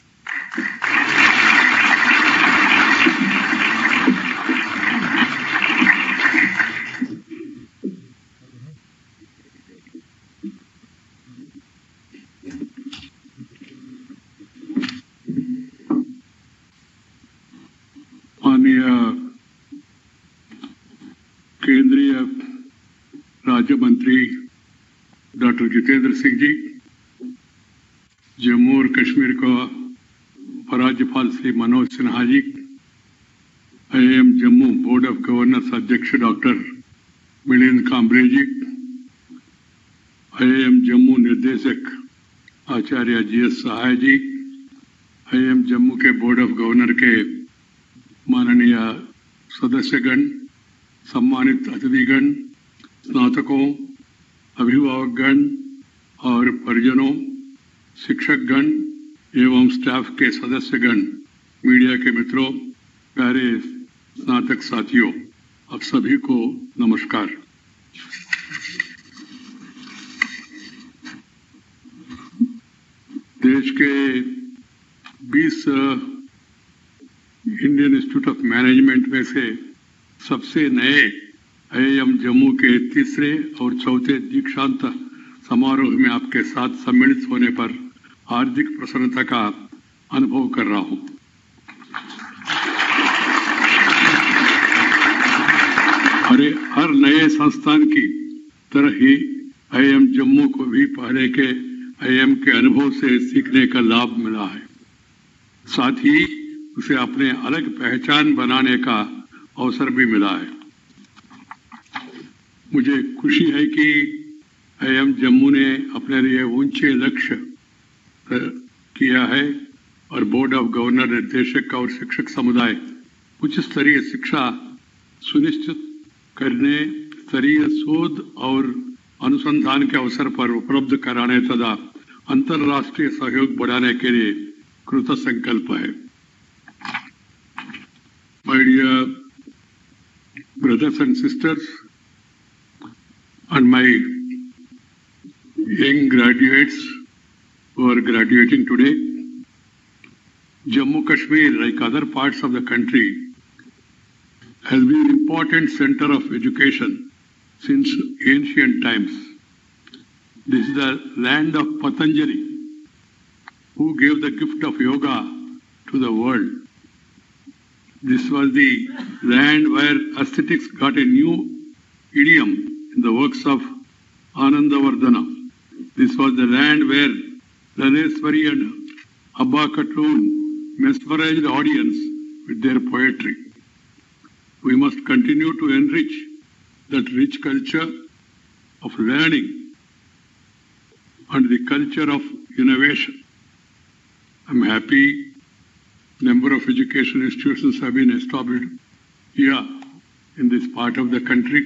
केंद्रीय राज्य मंत्री doctor Jitendra Singh जी, जम्मू और कश्मीर का उपराज्यपाल Shri Manoj Sinha ji, IIM Jammu board of governors अध्यक्ष doctor Milind Kamble जी, IIM Jammu निर्देशक आचार्य GS सहाय जी, IIM Jammu के board of governor के माननीय सदस्यगण, सम्मानित अतिथिगण, स्नातकों, अभिभावकगण और परिजनों, शिक्षकगण एवं स्टाफ के सदस्यगण, मीडिया के मित्रों, प्यारे स्नातक साथियों, आप सभी को नमस्कार। देश के 20 इंडियन इंस्टीट्यूट ऑफ मैनेजमेंट में से सबसे नए IIM जम्मू के तीसरे और चौथे दीक्षांत समारोह में आपके साथ सम्मिलित होने पर हार्दिक प्रसन्नता का अनुभव कर रहा हूं। हर नए संस्थान की तरह ही IIM जम्मू को भी पहले के IIM के अनुभव से सीखने का लाभ मिला है। साथ ही उसे अपने अलग पहचान बनाने का अवसर भी मिला है। मुझे खुशी है कि IIM जम्मू ने अपने लिए ऊंचे लक्ष्य किया है और बोर्ड ऑफ गवर्नर, निर्देशक और शिक्षक समुदाय उच्च स्तरीय शिक्षा सुनिश्चित करने, स्तरीय शोध और अनुसंधान के अवसर पर उपलब्ध कराने तथा अंतर्राष्ट्रीय सहयोग बढ़ाने के लिए कृत संकल्प है। My dear brothers and sisters and my young graduates who are graduating today, Jammu Kashmir, like other parts of the country, has been an important center of education since ancient times. This is the land of Patanjali, who gave the gift of yoga to the world. This was the land where aesthetics got a new idiom in the works of Anandavardhana. This was the land where Laleswari and Abba Khatun mesmerized the audience with their poetry. We must continue to enrich that rich culture of learning and the culture of innovation. I'm happy number of education institutions have been established here in this part of the country.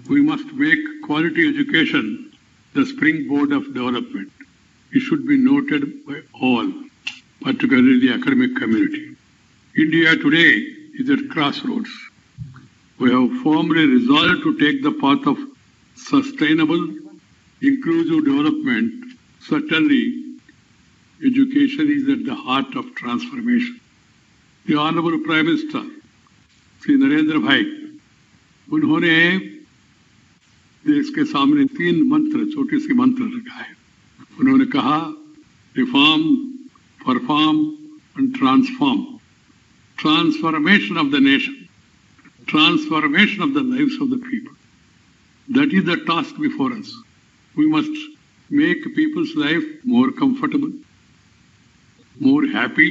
We must make quality education the springboard of development. It should be noted by all, particularly the academic community. India today is at crossroads. We have firmly resolved to take the path of sustainable, inclusive development. Certainly, education is at the heart of transformation. The Honorable Prime Minister, Shri Narendra Bhai, उन्होंने देश के सामने 3 मंत्र, छोटे से मंत्र रखा है। उन्होंने कहा, reform, perform and transform. Transformation of the nation, transformation of the lives of the people. That is the task before us. We must make people's life more comfortable, more happy,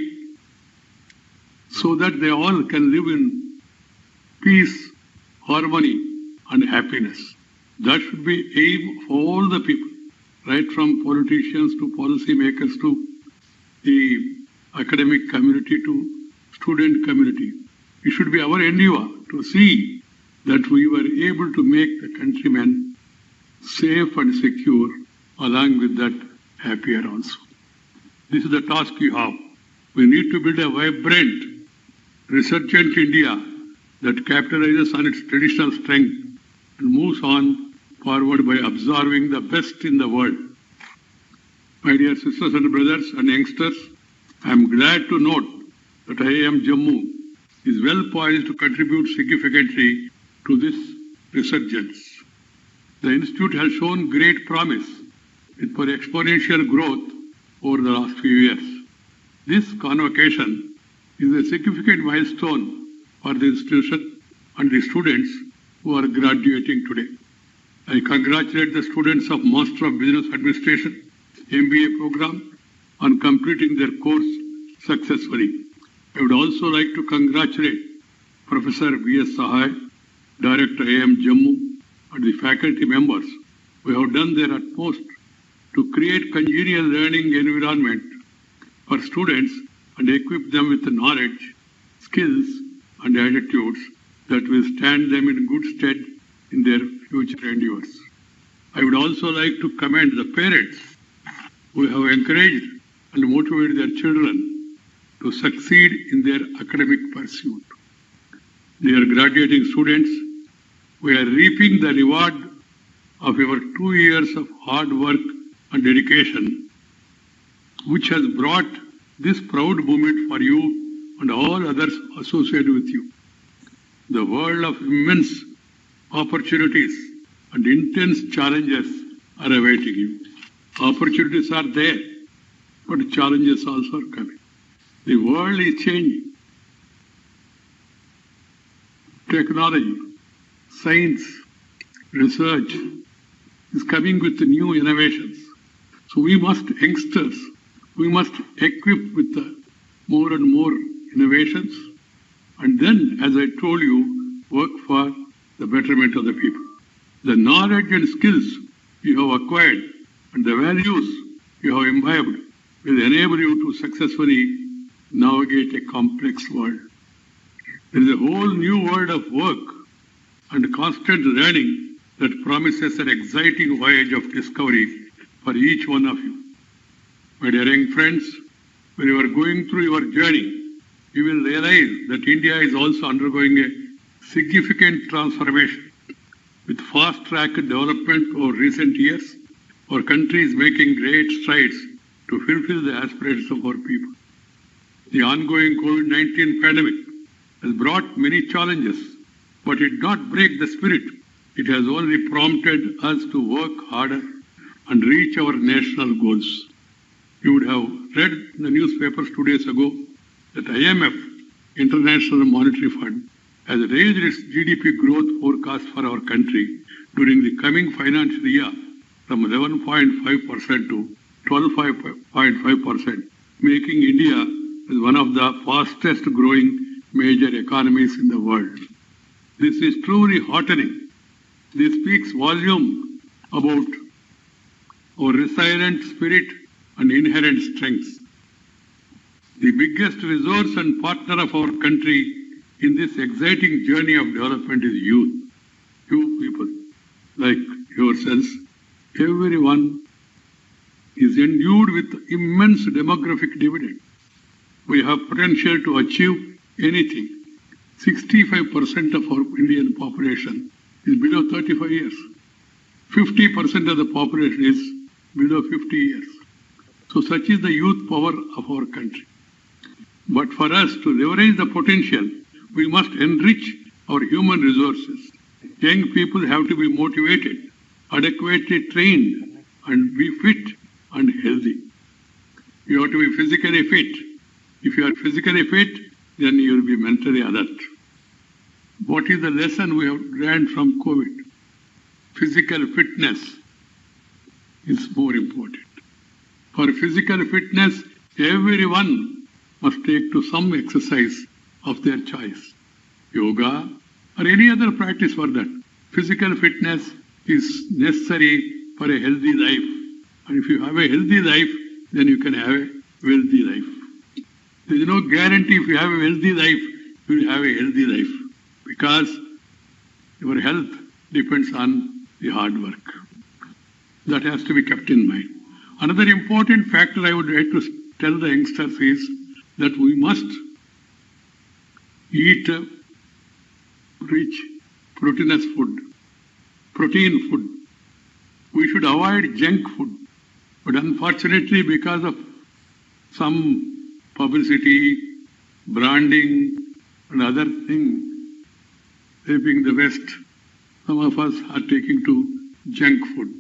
so that they all can live in peace, harmony, and happiness. That should be aim for all the people, right from politicians to policy makers to the academic community to student community. It should be our endeavor to see that we were able to make the countrymen safe and secure, along with that happier also. This is the task we have. We need to build a vibrant, resurgent India that capitalizes on its traditional strength and moves on forward by observing the best in the world. My dear sisters and brothers and youngsters, I am glad to note that IIM Jammu is well poised to contribute significantly to this resurgence. The institute has shown great promise for exponential growth over the last few years. This convocation is a significant milestone for the institution and the students who are graduating today. I congratulate the students of Master of Business Administration MBA program on completing their course successfully. I would also like to congratulate Professor V.S. Sahai, Director IIM Jammu, and the faculty members who have done their utmost to create congenial learning environment for students and equip them with the knowledge, skills, and attitudes that will stand them in good stead in their future endeavors. I would also like to commend the parents who have encouraged and motivated their children to succeed in their academic pursuit. Dear graduating students, we are reaping the reward of your 2 years of hard work and dedication which has brought this proud moment for you and all others associated with you. The world of immense opportunities and intense challenges are awaiting you. Opportunities are there, but challenges also are coming. The world is changing. Technology, science, research is coming with new innovations. So we must, youngsters, we must equip with more and more innovations, and then, as I told you, work for the betterment of the people. The knowledge and skills you have acquired and the values you have imbibed will enable you to successfully navigate a complex world. There is a whole new world of work and constant learning that promises an exciting voyage of discovery for each one of you. My dear young friends, when you are going through your journey, you will realize that India is also undergoing a significant transformation. With fast-track development over recent years, our country is making great strides to fulfill the aspirations of our people. The ongoing COVID-19 pandemic has brought many challenges, but it did not break the spirit. It has only prompted us to work harder and reach our national goals. You would have read in the newspapers 2 days ago that IMF, International Monetary Fund, has raised its GDP growth forecast for our country during the coming financial year from 11.5% to 12.5%, making India as one of the fastest growing major economies in the world. This is truly heartening. This speaks volume about our resilient spirit and inherent strengths. The biggest resource and partner of our country in this exciting journey of development is youth. You people, like yourselves, everyone is endued with immense demographic dividend. We have potential to achieve anything. 65% of our Indian population is below 35 years. 50% of the population is below 50 years. So such is the youth power of our country. But for us to leverage the potential, we must enrich our human resources. Young people have to be motivated, adequately trained, and be fit and healthy. You have to be physically fit. If you are physically fit, then you will be mentally alert. What is the lesson we have learned from COVID? Physical fitness is more important. For physical fitness, everyone must take to some exercise of their choice. Yoga or any other practice for that. Physical fitness is necessary for a healthy life. And if you have a healthy life, then you can have a wealthy life. There is no guarantee if you have a wealthy life, you will have a healthy life. Because your health depends on the hard work. That has to be kept in mind. Another important factor I would like to tell the youngsters is that we must eat rich, proteinous food, protein food. We should avoid junk food. But unfortunately, because of some publicity, branding, and other things, shaping the West, some of us are taking to junk food.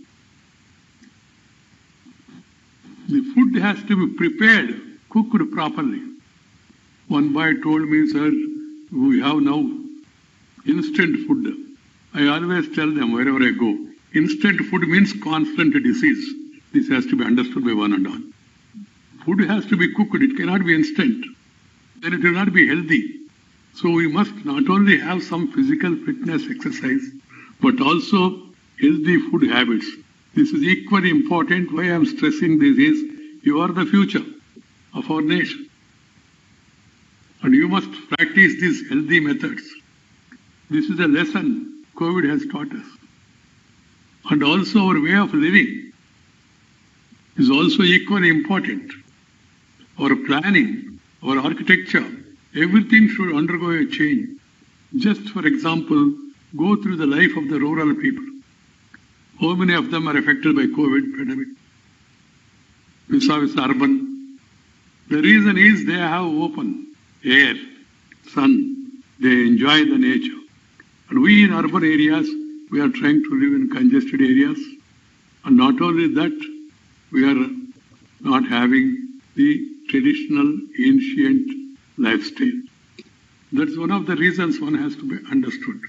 The food has to be prepared, cooked properly. One boy told me, sir, we have now instant food. I always tell them wherever I go, instant food means constant disease. This has to be understood by one and all. Food has to be cooked, it cannot be instant. Then it will not be healthy. So we must not only have some physical fitness exercise, but also healthy food habits. This is equally important. Why I am stressing this is, you are the future of our nation. And you must practice these healthy methods. This is a lesson COVID has taught us. And also our way of living is also equally important. Our planning, our architecture, everything should undergo a change. Just for example, go through the life of the rural people. How many of them are affected by COVID pandemic? Vis-a-vis urban The reason is they have open air, sun, they enjoy the nature. And we in urban areas, we are trying to live in congested areas. And not only that, we are not having the traditional ancient lifestyle. That's one of the reasons one has to be understood.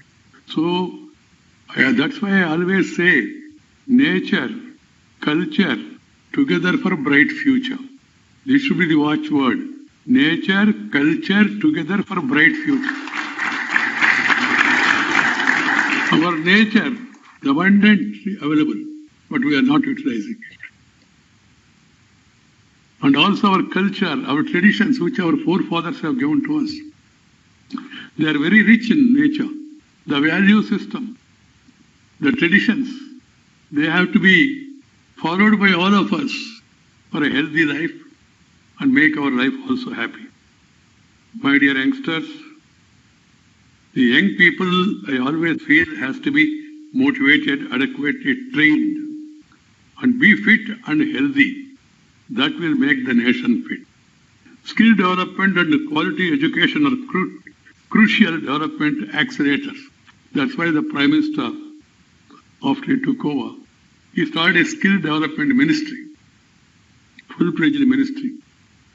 So that's why I always say nature, culture, together for bright future. This should be the watchword. Nature, culture, together for bright future. Our nature is abundantly available, but we are not utilizing it. And also our culture, our traditions, which our forefathers have given to us. They are very rich in nature. The value system, the traditions, they have to be followed by all of us for a healthy life and make our life also happy. My dear youngsters, the young people, I always feel, has to be motivated, adequately trained, and be fit and healthy. That will make the nation fit. Skill development and quality education are crucial development accelerators. That's why the Prime Minister, after he took over, he started a skill development ministry, full-fledged ministry.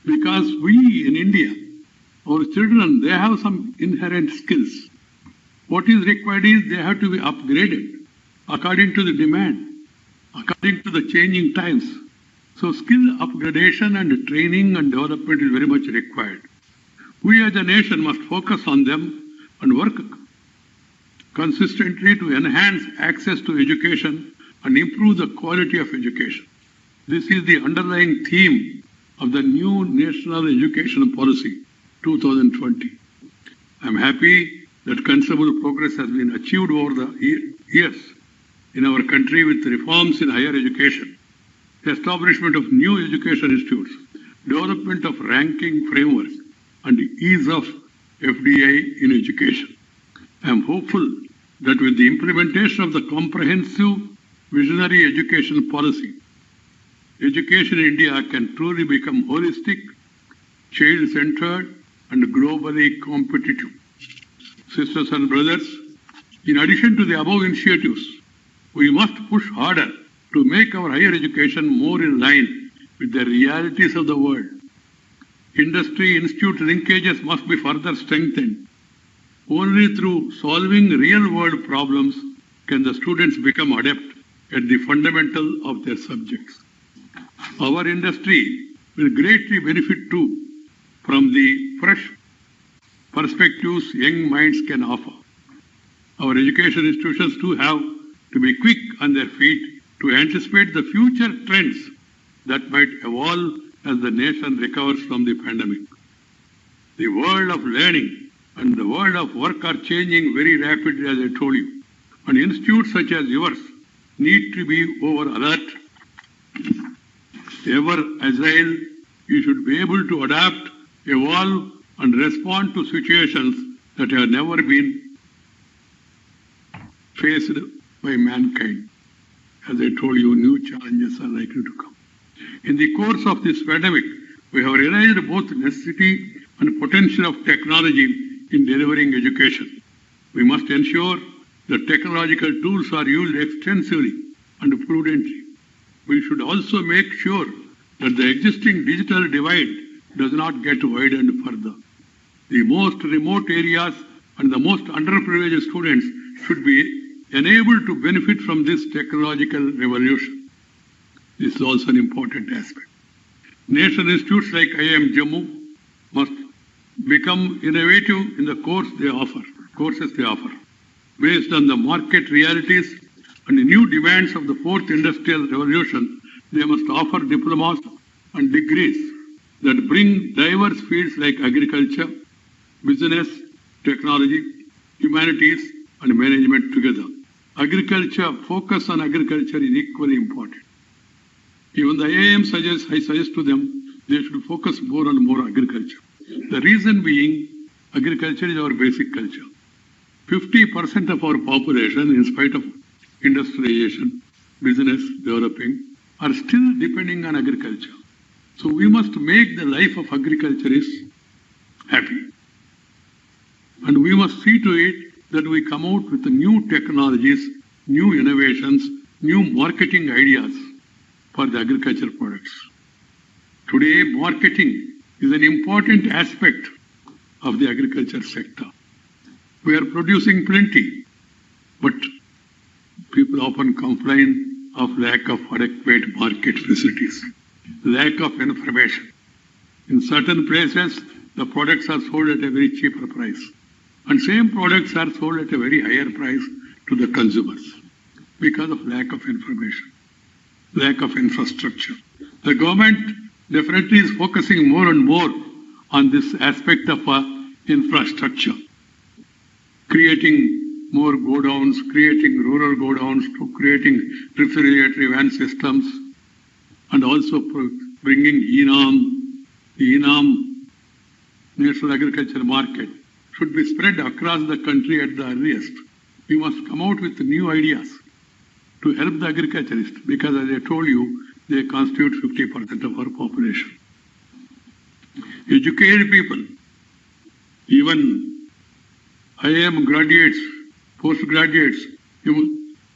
Because we in India, our children, they have some inherent skills. What is required is they have to be upgraded according to the demand, according to the changing times. So skill upgradation and training and development is very much required. We as a nation must focus on them and work consistently to enhance access to education and improve the quality of education. This is the underlying theme of the new National Education Policy 2020. I am happy that considerable progress has been achieved over the years in our country with reforms in higher education, establishment of new education institutes, development of ranking frameworks, and ease of FDI in education. I am hopeful that with the implementation of the comprehensive visionary education policy, education in India can truly become holistic, child-centered, and globally competitive. Sisters and brothers, in addition to the above initiatives, we must push harder to make our higher education more in line with the realities of the world. Industry-institute linkages must be further strengthened. Only through solving real-world problems can the students become adept at the fundamental of their subjects. Our industry will greatly benefit too from the fresh perspectives young minds can offer. Our education institutions too have to be quick on their feet to anticipate the future trends that might evolve as the nation recovers from the pandemic. The world of learning and the world of work are changing very rapidly, as I told you. And institutes such as yours need to be over alert, ever agile. You should be able to adapt, evolve, and respond to situations that have never been faced by mankind. As I told you, new challenges are likely to come. In the course of this pandemic, we have realized both necessity and potential of technology in delivering education. We must ensure that technological tools are used extensively and prudently. We should also make sure that the existing digital divide does not get widened further. The most remote areas and the most underprivileged students should be enabled to benefit from this technological revolution. This is also an important aspect. National institutes like IIM Jammu must become innovative in the courses they offer. Based on the market realities and the new demands of the fourth industrial revolution, they must offer diplomas and degrees that bring diverse fields like agriculture, business, technology, humanities, and management together. Focus on agriculture is equally important. Even the IIM I suggest to them, they should focus more and more agriculture. The reason being, agriculture is our basic culture. 50% of our population, in spite of industrialization, business developing, are still depending on agriculture. So we must make the life of agriculturists happy. And we must see to it that we come out with new technologies, new innovations, new marketing ideas for the agricultural products. Today, marketing is an important aspect of the agriculture sector. We are producing plenty, but people often complain of lack of adequate market facilities, lack of information. In certain places, the products are sold at a very cheaper price, and same products are sold at a very higher price to the consumers because of lack of information, lack of infrastructure. The government definitely is focusing more and more on this aspect of infrastructure, creating more godowns, creating rural godowns, to creating refrigerator van systems, and also bringing IIM, the IIM National Agriculture Market, should be spread across the country at the earliest. We must come out with new ideas to help the agriculturists, because as I told you, they constitute 50% of our population. Educated people, even IIM graduates, postgraduates,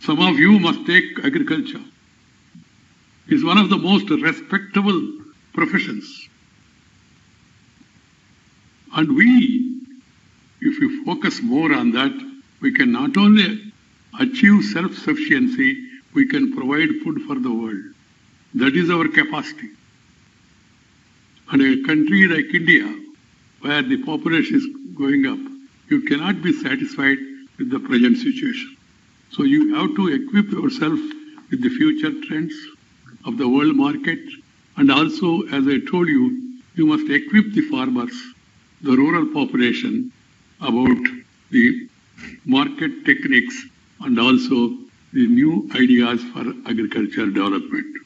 some of you must take agriculture. It's one of the most respectable professions. And we, if we focus more on that, we can not only achieve self-sufficiency, we can provide food for the world. That is our capacity. And a country like India, where the population is going up, you cannot be satisfied with the present situation. So you have to equip yourself with the future trends of the world market. And also, as I told you, you must equip the farmers, the rural population, about the market techniques and also the new ideas for agriculture development.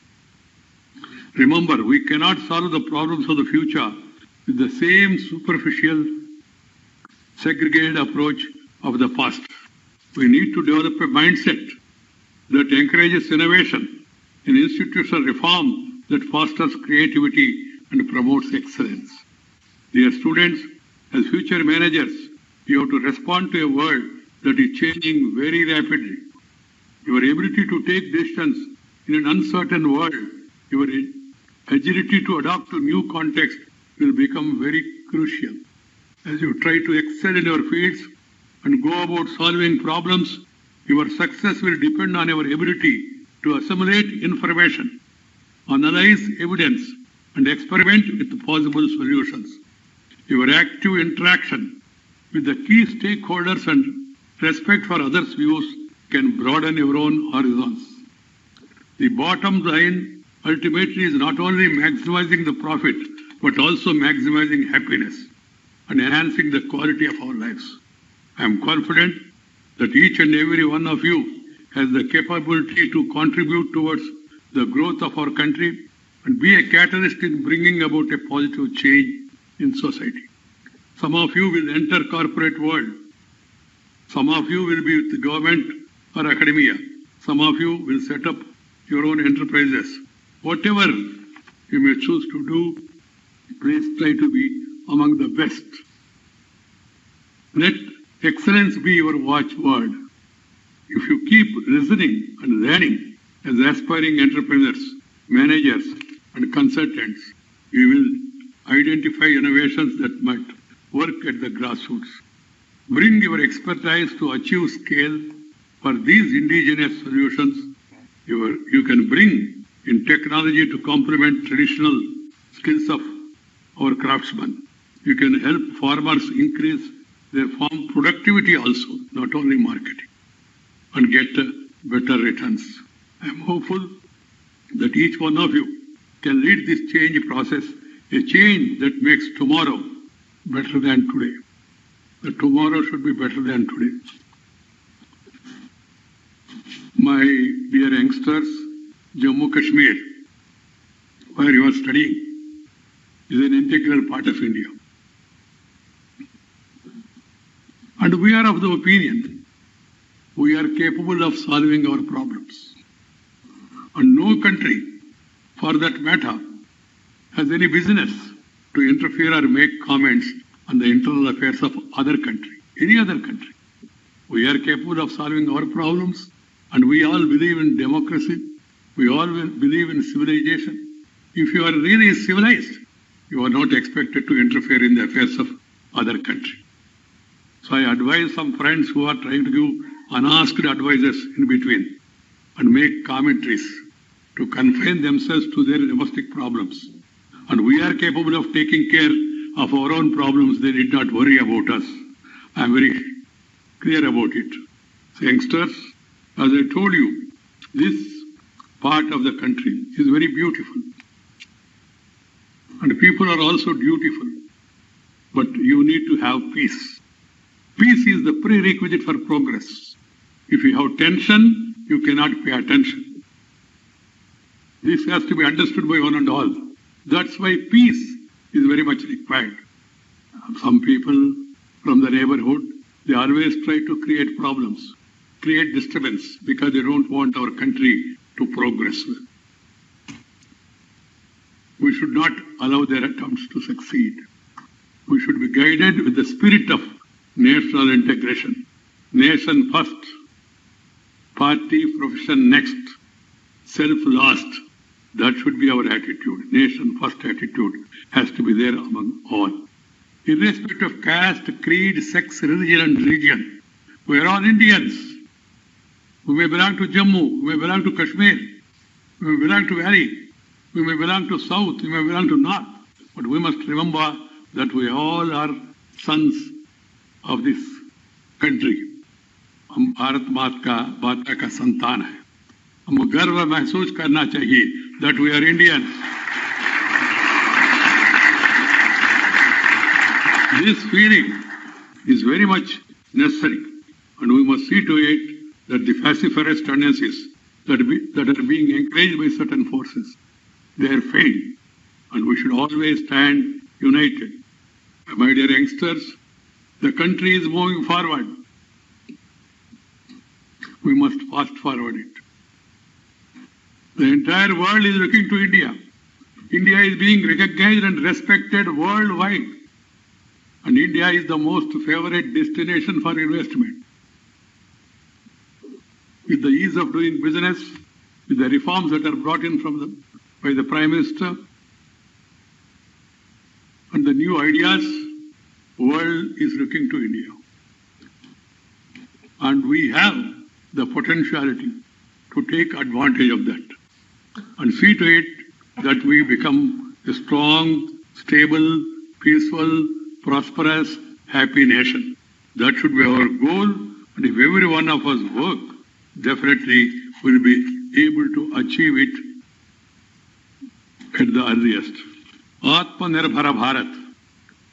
Remember, we cannot solve the problems of the future with the same superficial, segregated approach of the past. We need to develop a mindset that encourages innovation, an institutional reform that fosters creativity and promotes excellence. Dear students, as future managers, you have to respond to a world that is changing very rapidly. Your ability to take decisions in an uncertain world, your agility to adapt to new context will become very crucial. As you try to excel in your fields and go about solving problems, your success will depend on your ability to assimilate information, analyze evidence, and experiment with possible solutions. Your active interaction with the key stakeholders and respect for others' views can broaden your own horizons. The bottom line ultimately is not only maximizing the profit, but also maximizing happiness and enhancing the quality of our lives. I am confident that each and every one of you has the capability to contribute towards the growth of our country and be a catalyst in bringing about a positive change in society. Some of you will enter corporate world. Some of you will be with the government or academia. Some of you will set up your own enterprises. Whatever you may choose to do, please try to be among the best. Let excellence be your watchword. If you keep listening and learning as aspiring entrepreneurs, managers, and consultants, you will identify innovations that might work at the grassroots. Bring your expertise to achieve scale for these indigenous solutions. You can bring in technology to complement traditional skills of our craftsmen. You can help farmers increase their farm productivity also, not only marketing, and get better returns. I am hopeful that each one of you can lead this change process, a change that makes tomorrow better than today. The tomorrow should be better than today. My dear youngsters, Jammu Kashmir, where you are studying, is an integral part of India. And we are of the opinion we are capable of solving our problems. And no country, for that matter, has any business to interfere or make comments on the internal affairs of other country, any other country. We are capable of solving our problems, and we all believe in democracy. We all believe in civilization. If you are really civilized, you are not expected to interfere in the affairs of other country. So I advise some friends who are trying to give unasked advices in between and make commentaries to confine themselves to their domestic problems. And we are capable of taking care of our own problems. They did not worry about us. I am very clear about it. So youngsters, as I told you, this part of the country is very beautiful. And people are also dutiful. But you need to have peace. Peace is the prerequisite for progress. If you have tension, you cannot pay attention. This has to be understood by one and all. That's why peace is very much required. Some people from the neighborhood, they always try to create problems, create disturbance, because they don't want our country to progress. We should not allow their attempts to succeed. We should be guided with the spirit of national integration. Nation first, party, profession next, self last. That should be our attitude. Nation first attitude has to be there among all. Irrespective of caste, creed, sex, religion and region, we are all Indians. We may belong to Jammu, we may belong to Kashmir, we may belong to Valley, we may belong to South, we may belong to North. But we must remember that we all are sons of this country. हम भारत माता का संतान है. हम गर्व महसूस करना चाहिए that we are Indians. This feeling is very much necessary, and we must see to it that the falciferous tendencies that are being encouraged by certain forces, they are failed, and we should always stand united. My dear youngsters, the country is moving forward. We must fast forward it. The entire world is looking to India. India is being recognized and respected worldwide. And India is the most favorite destination for investment. With the ease of doing business, with the reforms that are brought in by the Prime Minister, and the new ideas, the world is looking to India. And we have the potentiality to take advantage of that and see to it that we become a strong, stable, peaceful, prosperous, happy nation. That should be our goal, and if every one of us work, definitely we'll be able to achieve it at the earliest. Atmanirbhara Bharat.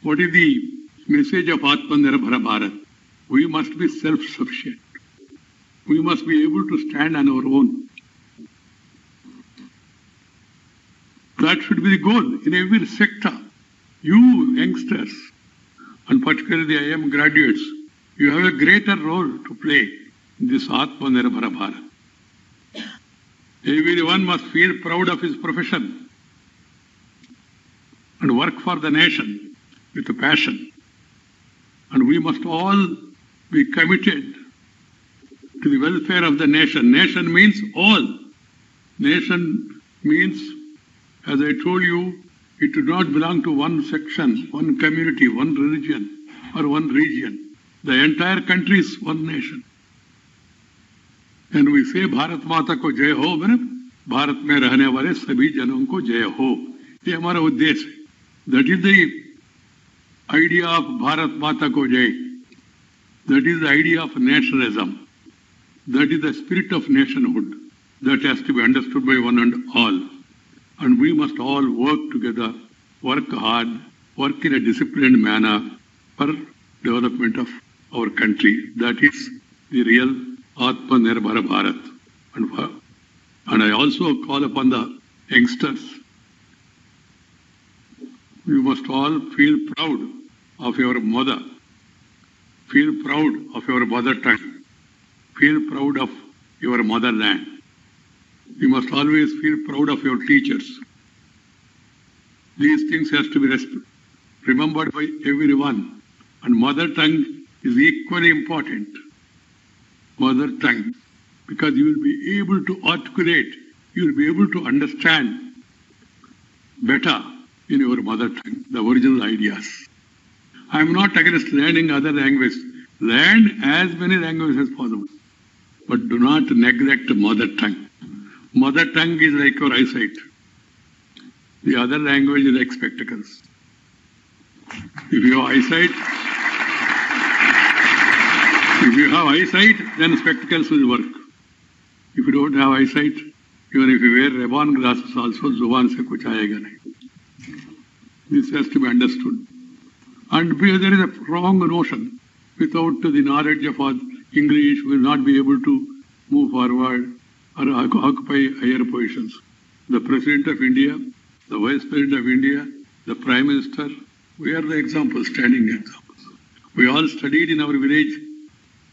What is the message of Atmanirbhara Bharat? We must be self-sufficient. We must be able to stand on our own. That should be the goal in every sector. You youngsters, and particularly the IIM graduates, you have a greater role to play in this Atmanirbhara Bharat. Everyone must feel proud of his profession and work for the nation with a passion. And we must all be committed to the welfare of the nation. Nation means all. Nation means, as I told you, it does not belong to one section, one community, one religion, or one region. The entire country is one nation. And we say Bharat Mata ko jai ho, Bharat mein रहने वाले सभी जनों को जय हो. ये हमारा उद्देश्य है. That is the idea of Bharat Mata ko jai. That is the idea of nationalism. That is the spirit of nationhood. That has to be understood by one and all. And we must all work together, work hard, work in a disciplined manner for development of our country. That is the real Atmanirbhara Bharat. And I also call upon the youngsters. We must all feel proud of your mother. Feel proud of your mother tongue. Feel proud of your motherland. You must always feel proud of your teachers. These things has to be remembered by everyone. And mother tongue is equally important. Mother tongue. Because you will be able to articulate, you will be able to understand better in your mother tongue, the original ideas. I am not against learning other languages. Learn as many languages as possible. But do not neglect mother tongue. Mother tongue is like your eyesight. The other language is like spectacles. If you have eyesight, then spectacles will work. If you don't have eyesight, even if you wear Ray-Ban glasses also, Zuban se kuch aayega nahi. This has to be understood. And there is a wrong notion. Without the knowledge of English, we will not be able to move forward or occupy higher positions. The President of India, the Vice President of India, the Prime Minister, we are the examples, standing examples. We all studied in our village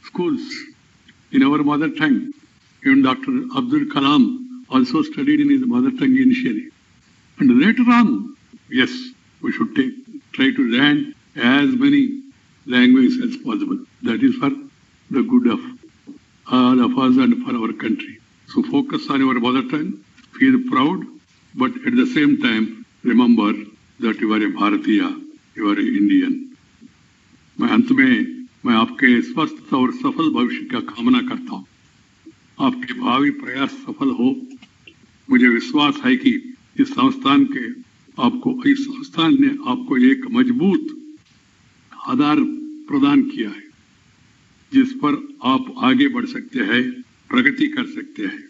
schools, in our mother tongue. Even Dr. Abdul Kalam also studied in his mother tongue initially. And later on, yes, we should try to learn as many languages as possible. That is for the good of all of us and for our country. So focus on your mother tongue, feel proud, but at the same time, remember that you are a Bharatiya, you are an Indian. मैं अंत में मैं आपके स्वस्थ और सफल भविष्य का कामना करता हूँ. आपके भावी प्रयास सफल हो. मुझे विश्वास है कि इस संस्थान ने आपको एक मजबूत आधार प्रदान किया है, जिस पर आप आगे बढ़ सकते हैं, प्रगति कर सकते हैं.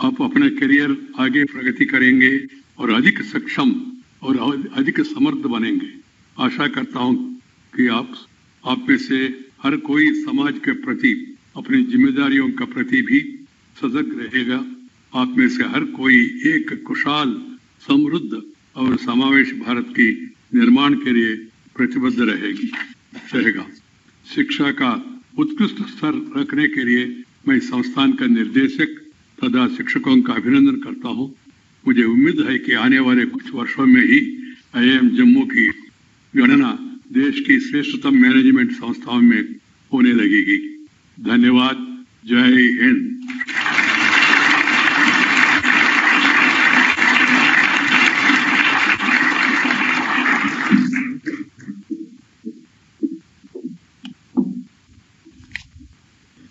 आप अपने करियर आगे प्रगति करेंगे और अधिक सक्षम और अधिक समर्थ बनेंगे. आशा करता हूं कि आप में से हर कोई समाज के प्रति अपनी जिम्मेदारियों का प्रति भी सजग रहेगा. आप में से हर कोई एक कुशल, समृद्ध और समावेश भारत की निर्माण के लिए प्रतिबद्ध रहेगा. शिक्षा का उत्कृष्ट स्तर रखने के लिए मैं इस संस्थान का निर्देशक तथा शिक्षकों का अभिनंदन करता हूं. मुझे उम्मीद है कि आने वाले कुछ वर्षों में ही IIM जम्मू की गणना देश की श्रेष्ठतम मैनेजमेंट संस्थाओं में होने लगेगी. धन्यवाद. जय Hind.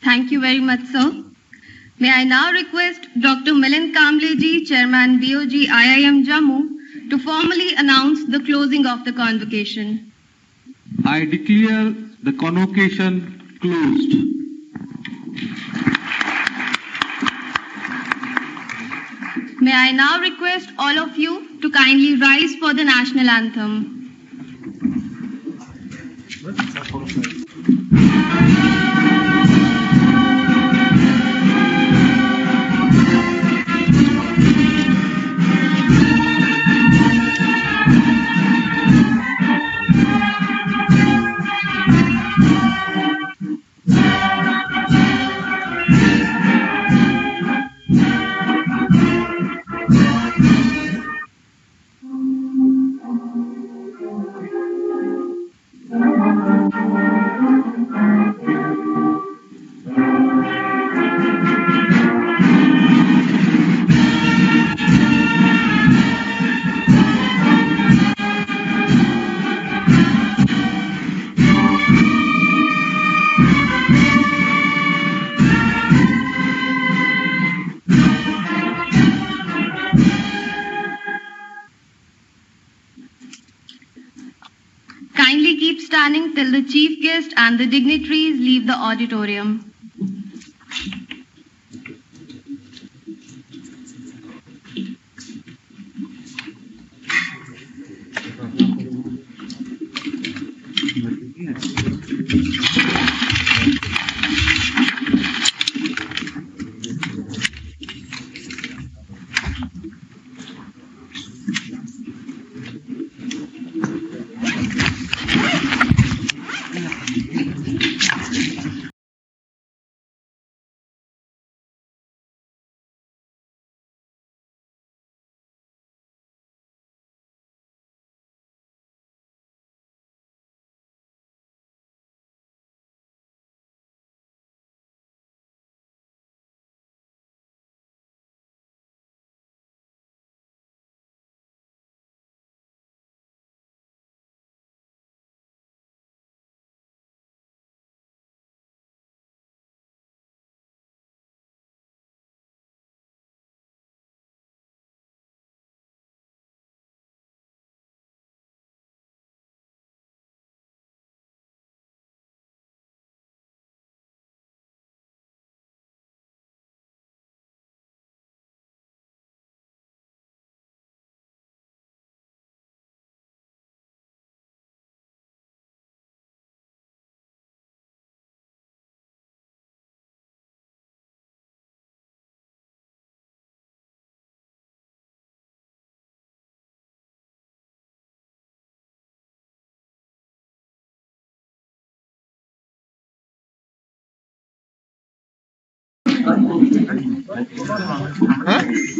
Thank you very much, sir. May I now request Dr. Milind Kamble ji, Chairman BOG IIM Jammu, to formally announce the closing of the convocation. I declare the convocation closed. May I now request all of you to kindly rise for the national anthem. Kindly keep standing till the chief guest and the dignitaries leave the auditorium.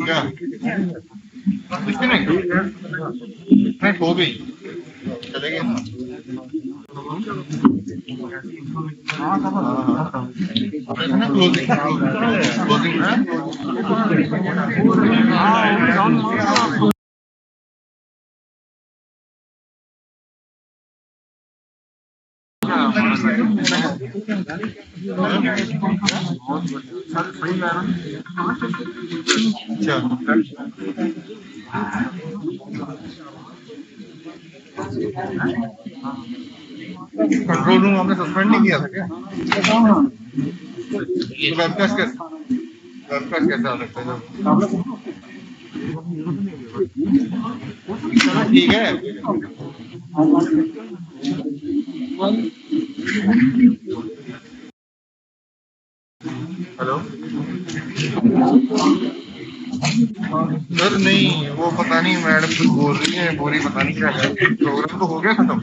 क्या नहीं हो गई चलेंगे closing control room आपने suspend नहीं किया था क्या? वेबकास्ट कैसे आ सकता है? चलो ठीक है हेलो सर नहीं वो पता नहीं मैडम कुछ बोल रही है बोरी पता नहीं क्या है प्रोग्राम तो हो गया खत्म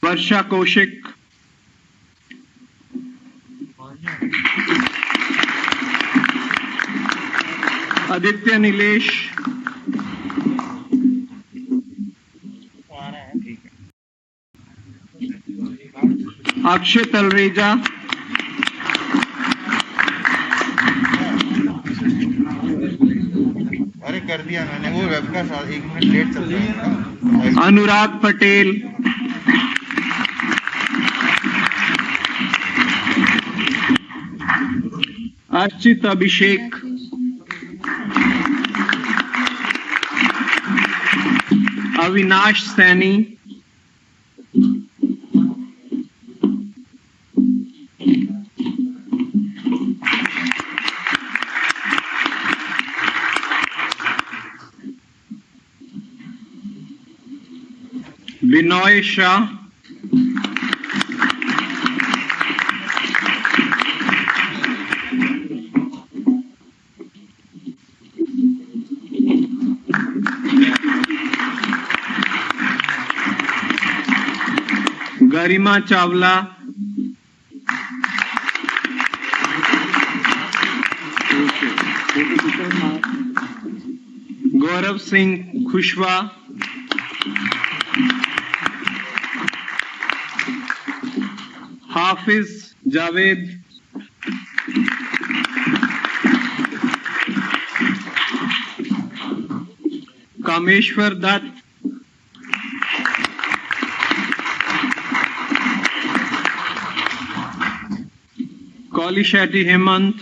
वर्षा कौशिक, आदित्य नीलेश, अक्षय तलरेजा, अरे कर दिया मैंने, वो वेब का 1 मिनट लेट चल रहा है। अनुराग पटेल, अर्चित अभिषेक, अविनाश सैनी, बिनोय शाह, गरिमा चावला, गौरव सिंह खुशवा, हाफिज जावेद, कामेश्वर दत्त, कौली शेट्टी हेमंत,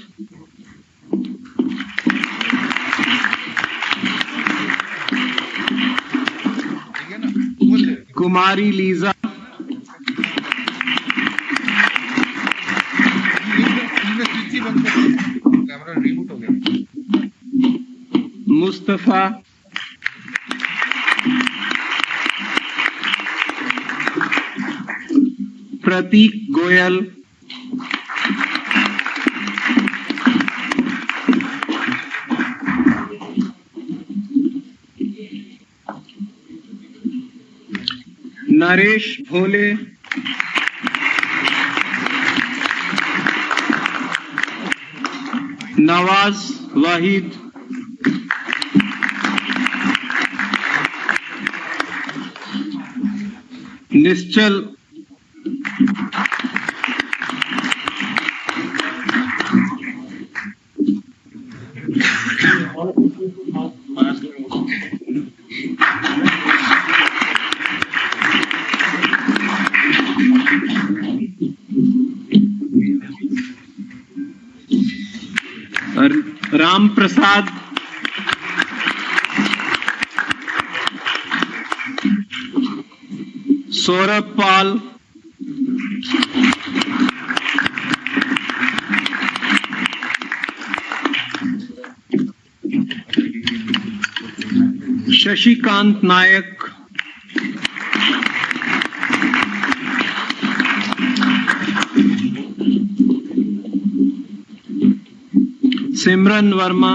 कुमारी लीजा, कैमरा रिबूट हो गया। Mustafa, Prateek Goyal, Naresh Bhole, Nawaz Wahid, Nishchal, Ram Prasad, Saurabh Pal, Shashikant Nayak, Simran Verma,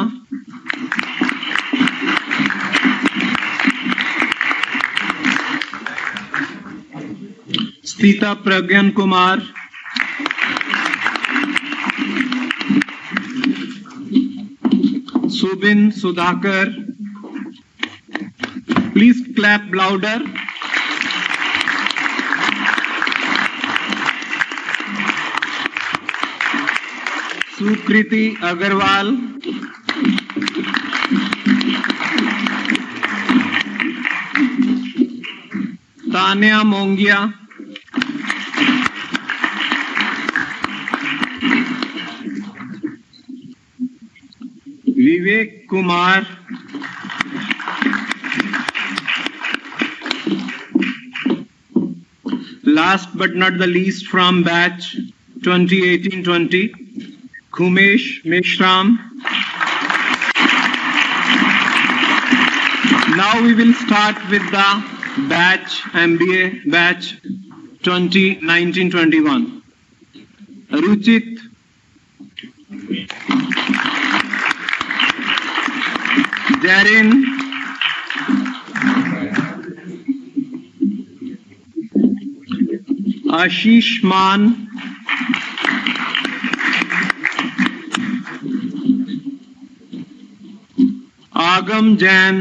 Sita Pragyan Kumar, Subin Sudhakar, please clap louder, Sukriti Agarwal, Tanya Mongia, Vivek Kumar, last but not the least from batch 2018-20, Khumesh Meshram. Now we will start with the batch MBA batch 2019-21. Ruchit, Darren, Ashish Maan, Aagam Jain,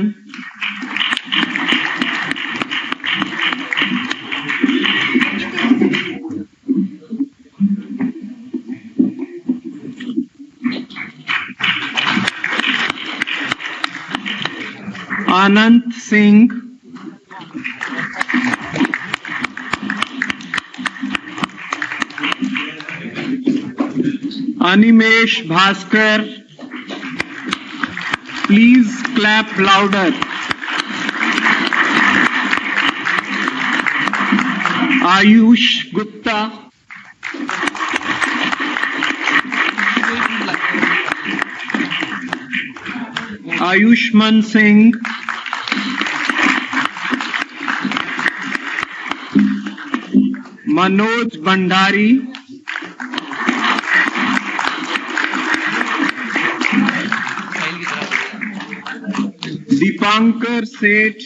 Anant Singh, Animesh Bhaskar, please clap louder, Ayush Gupta, Ayushman Singh, Manoj Bhandari, Dipankar Seth,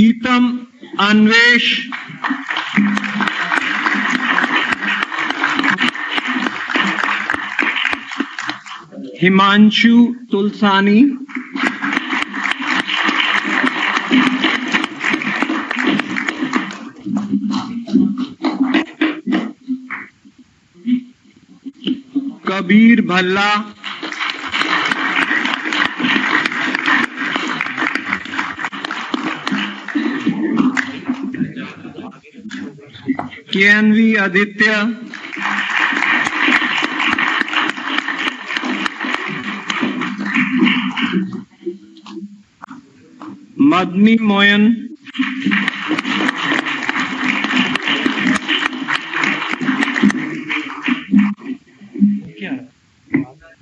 Itam Anvesh, Himanshu Tulsani, Kabir Bhalla, KNV Aditya, Madni Moyan,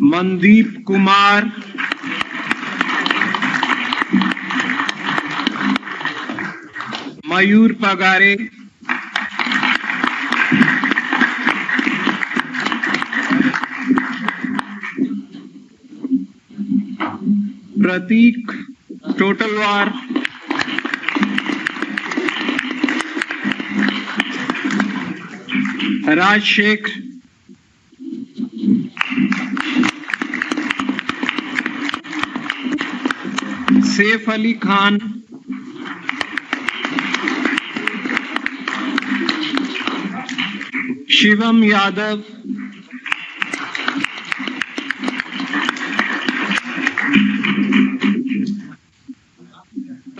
Mandeep Kumar, Mayur Pagare, Prateek Totalwar, Rajshekhar, Saif Ali Khan, Shivam Yadav,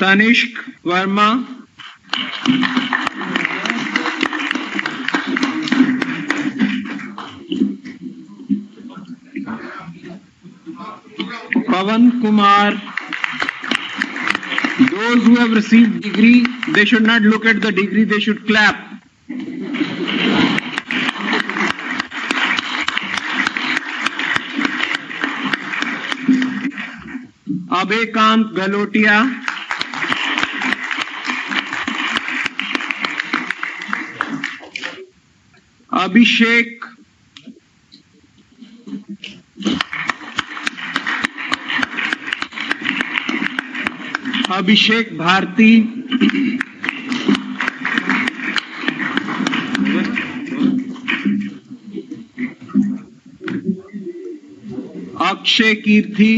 Tanishq Verma, Pawan Kumar. Those who have received degree, they should not look at the degree, they should clap. Abhaykant Galotia, Abhishek, Abhishek Bharti, Akshay Kirti,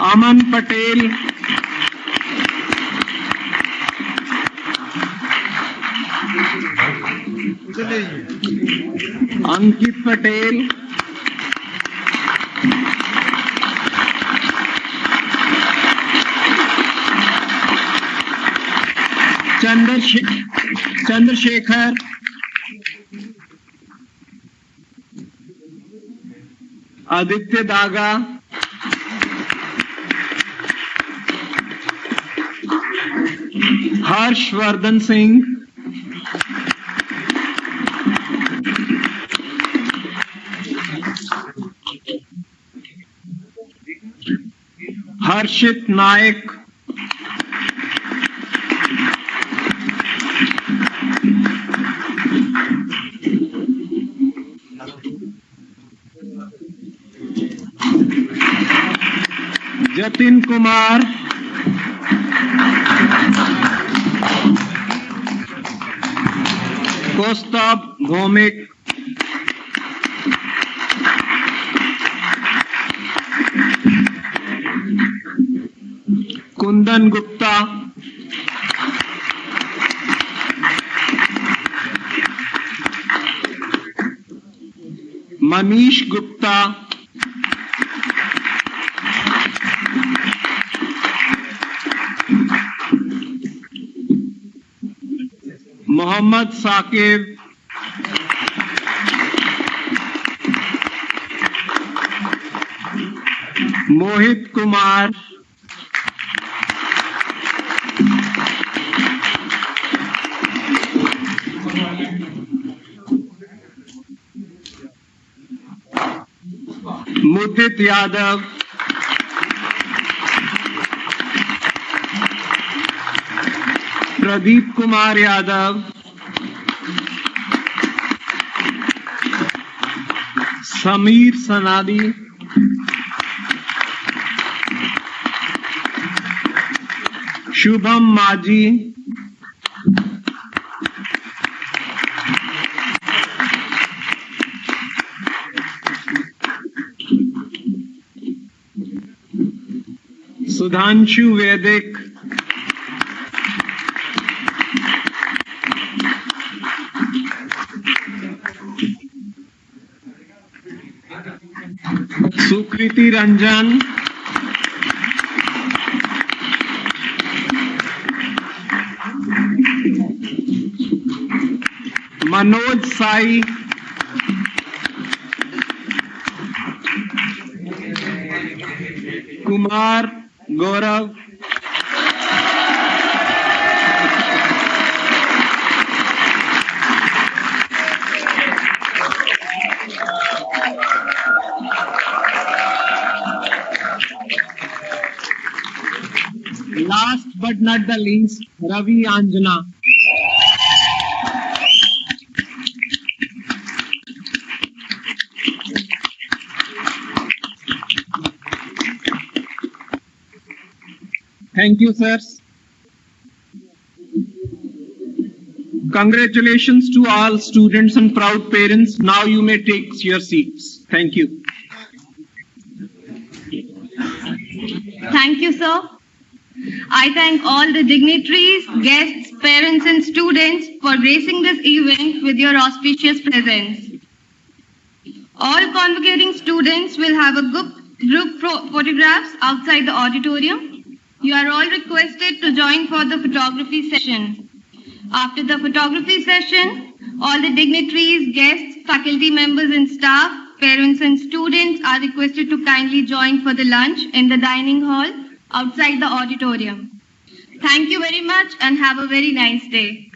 Aman Patel, Ankit Patel, Chandrashekhar, Aditya Daga, Harshvardhan Singh, Harshit Naik, Jatin Kumar, Kostab Bhomik, Kundan Gupta, Manish Gupta, Mohammad Saqib, Mohit Kumar, Mudit Yadav, Pradeep Kumar Yadav, Sameer Sanadi, Shubham Maji, Sudhanshu Vedic, Sukriti Ranjan, Manoj Sai, Kumar Gaurav, last but not the least, Ravi Anjana. Thank you, sirs. Congratulations to all students and proud parents. Now you may take your seats. Thank you. Thank you, sir. I thank all the dignitaries, guests, parents and students for gracing this event with your auspicious presence. All convocating students will have a group photographs outside the auditorium. You are all requested to join for the photography session. After the photography session, all the dignitaries, guests, faculty members and staff, parents and students are requested to kindly join for the lunch in the dining hall outside the auditorium. Thank you very much and have a very nice day.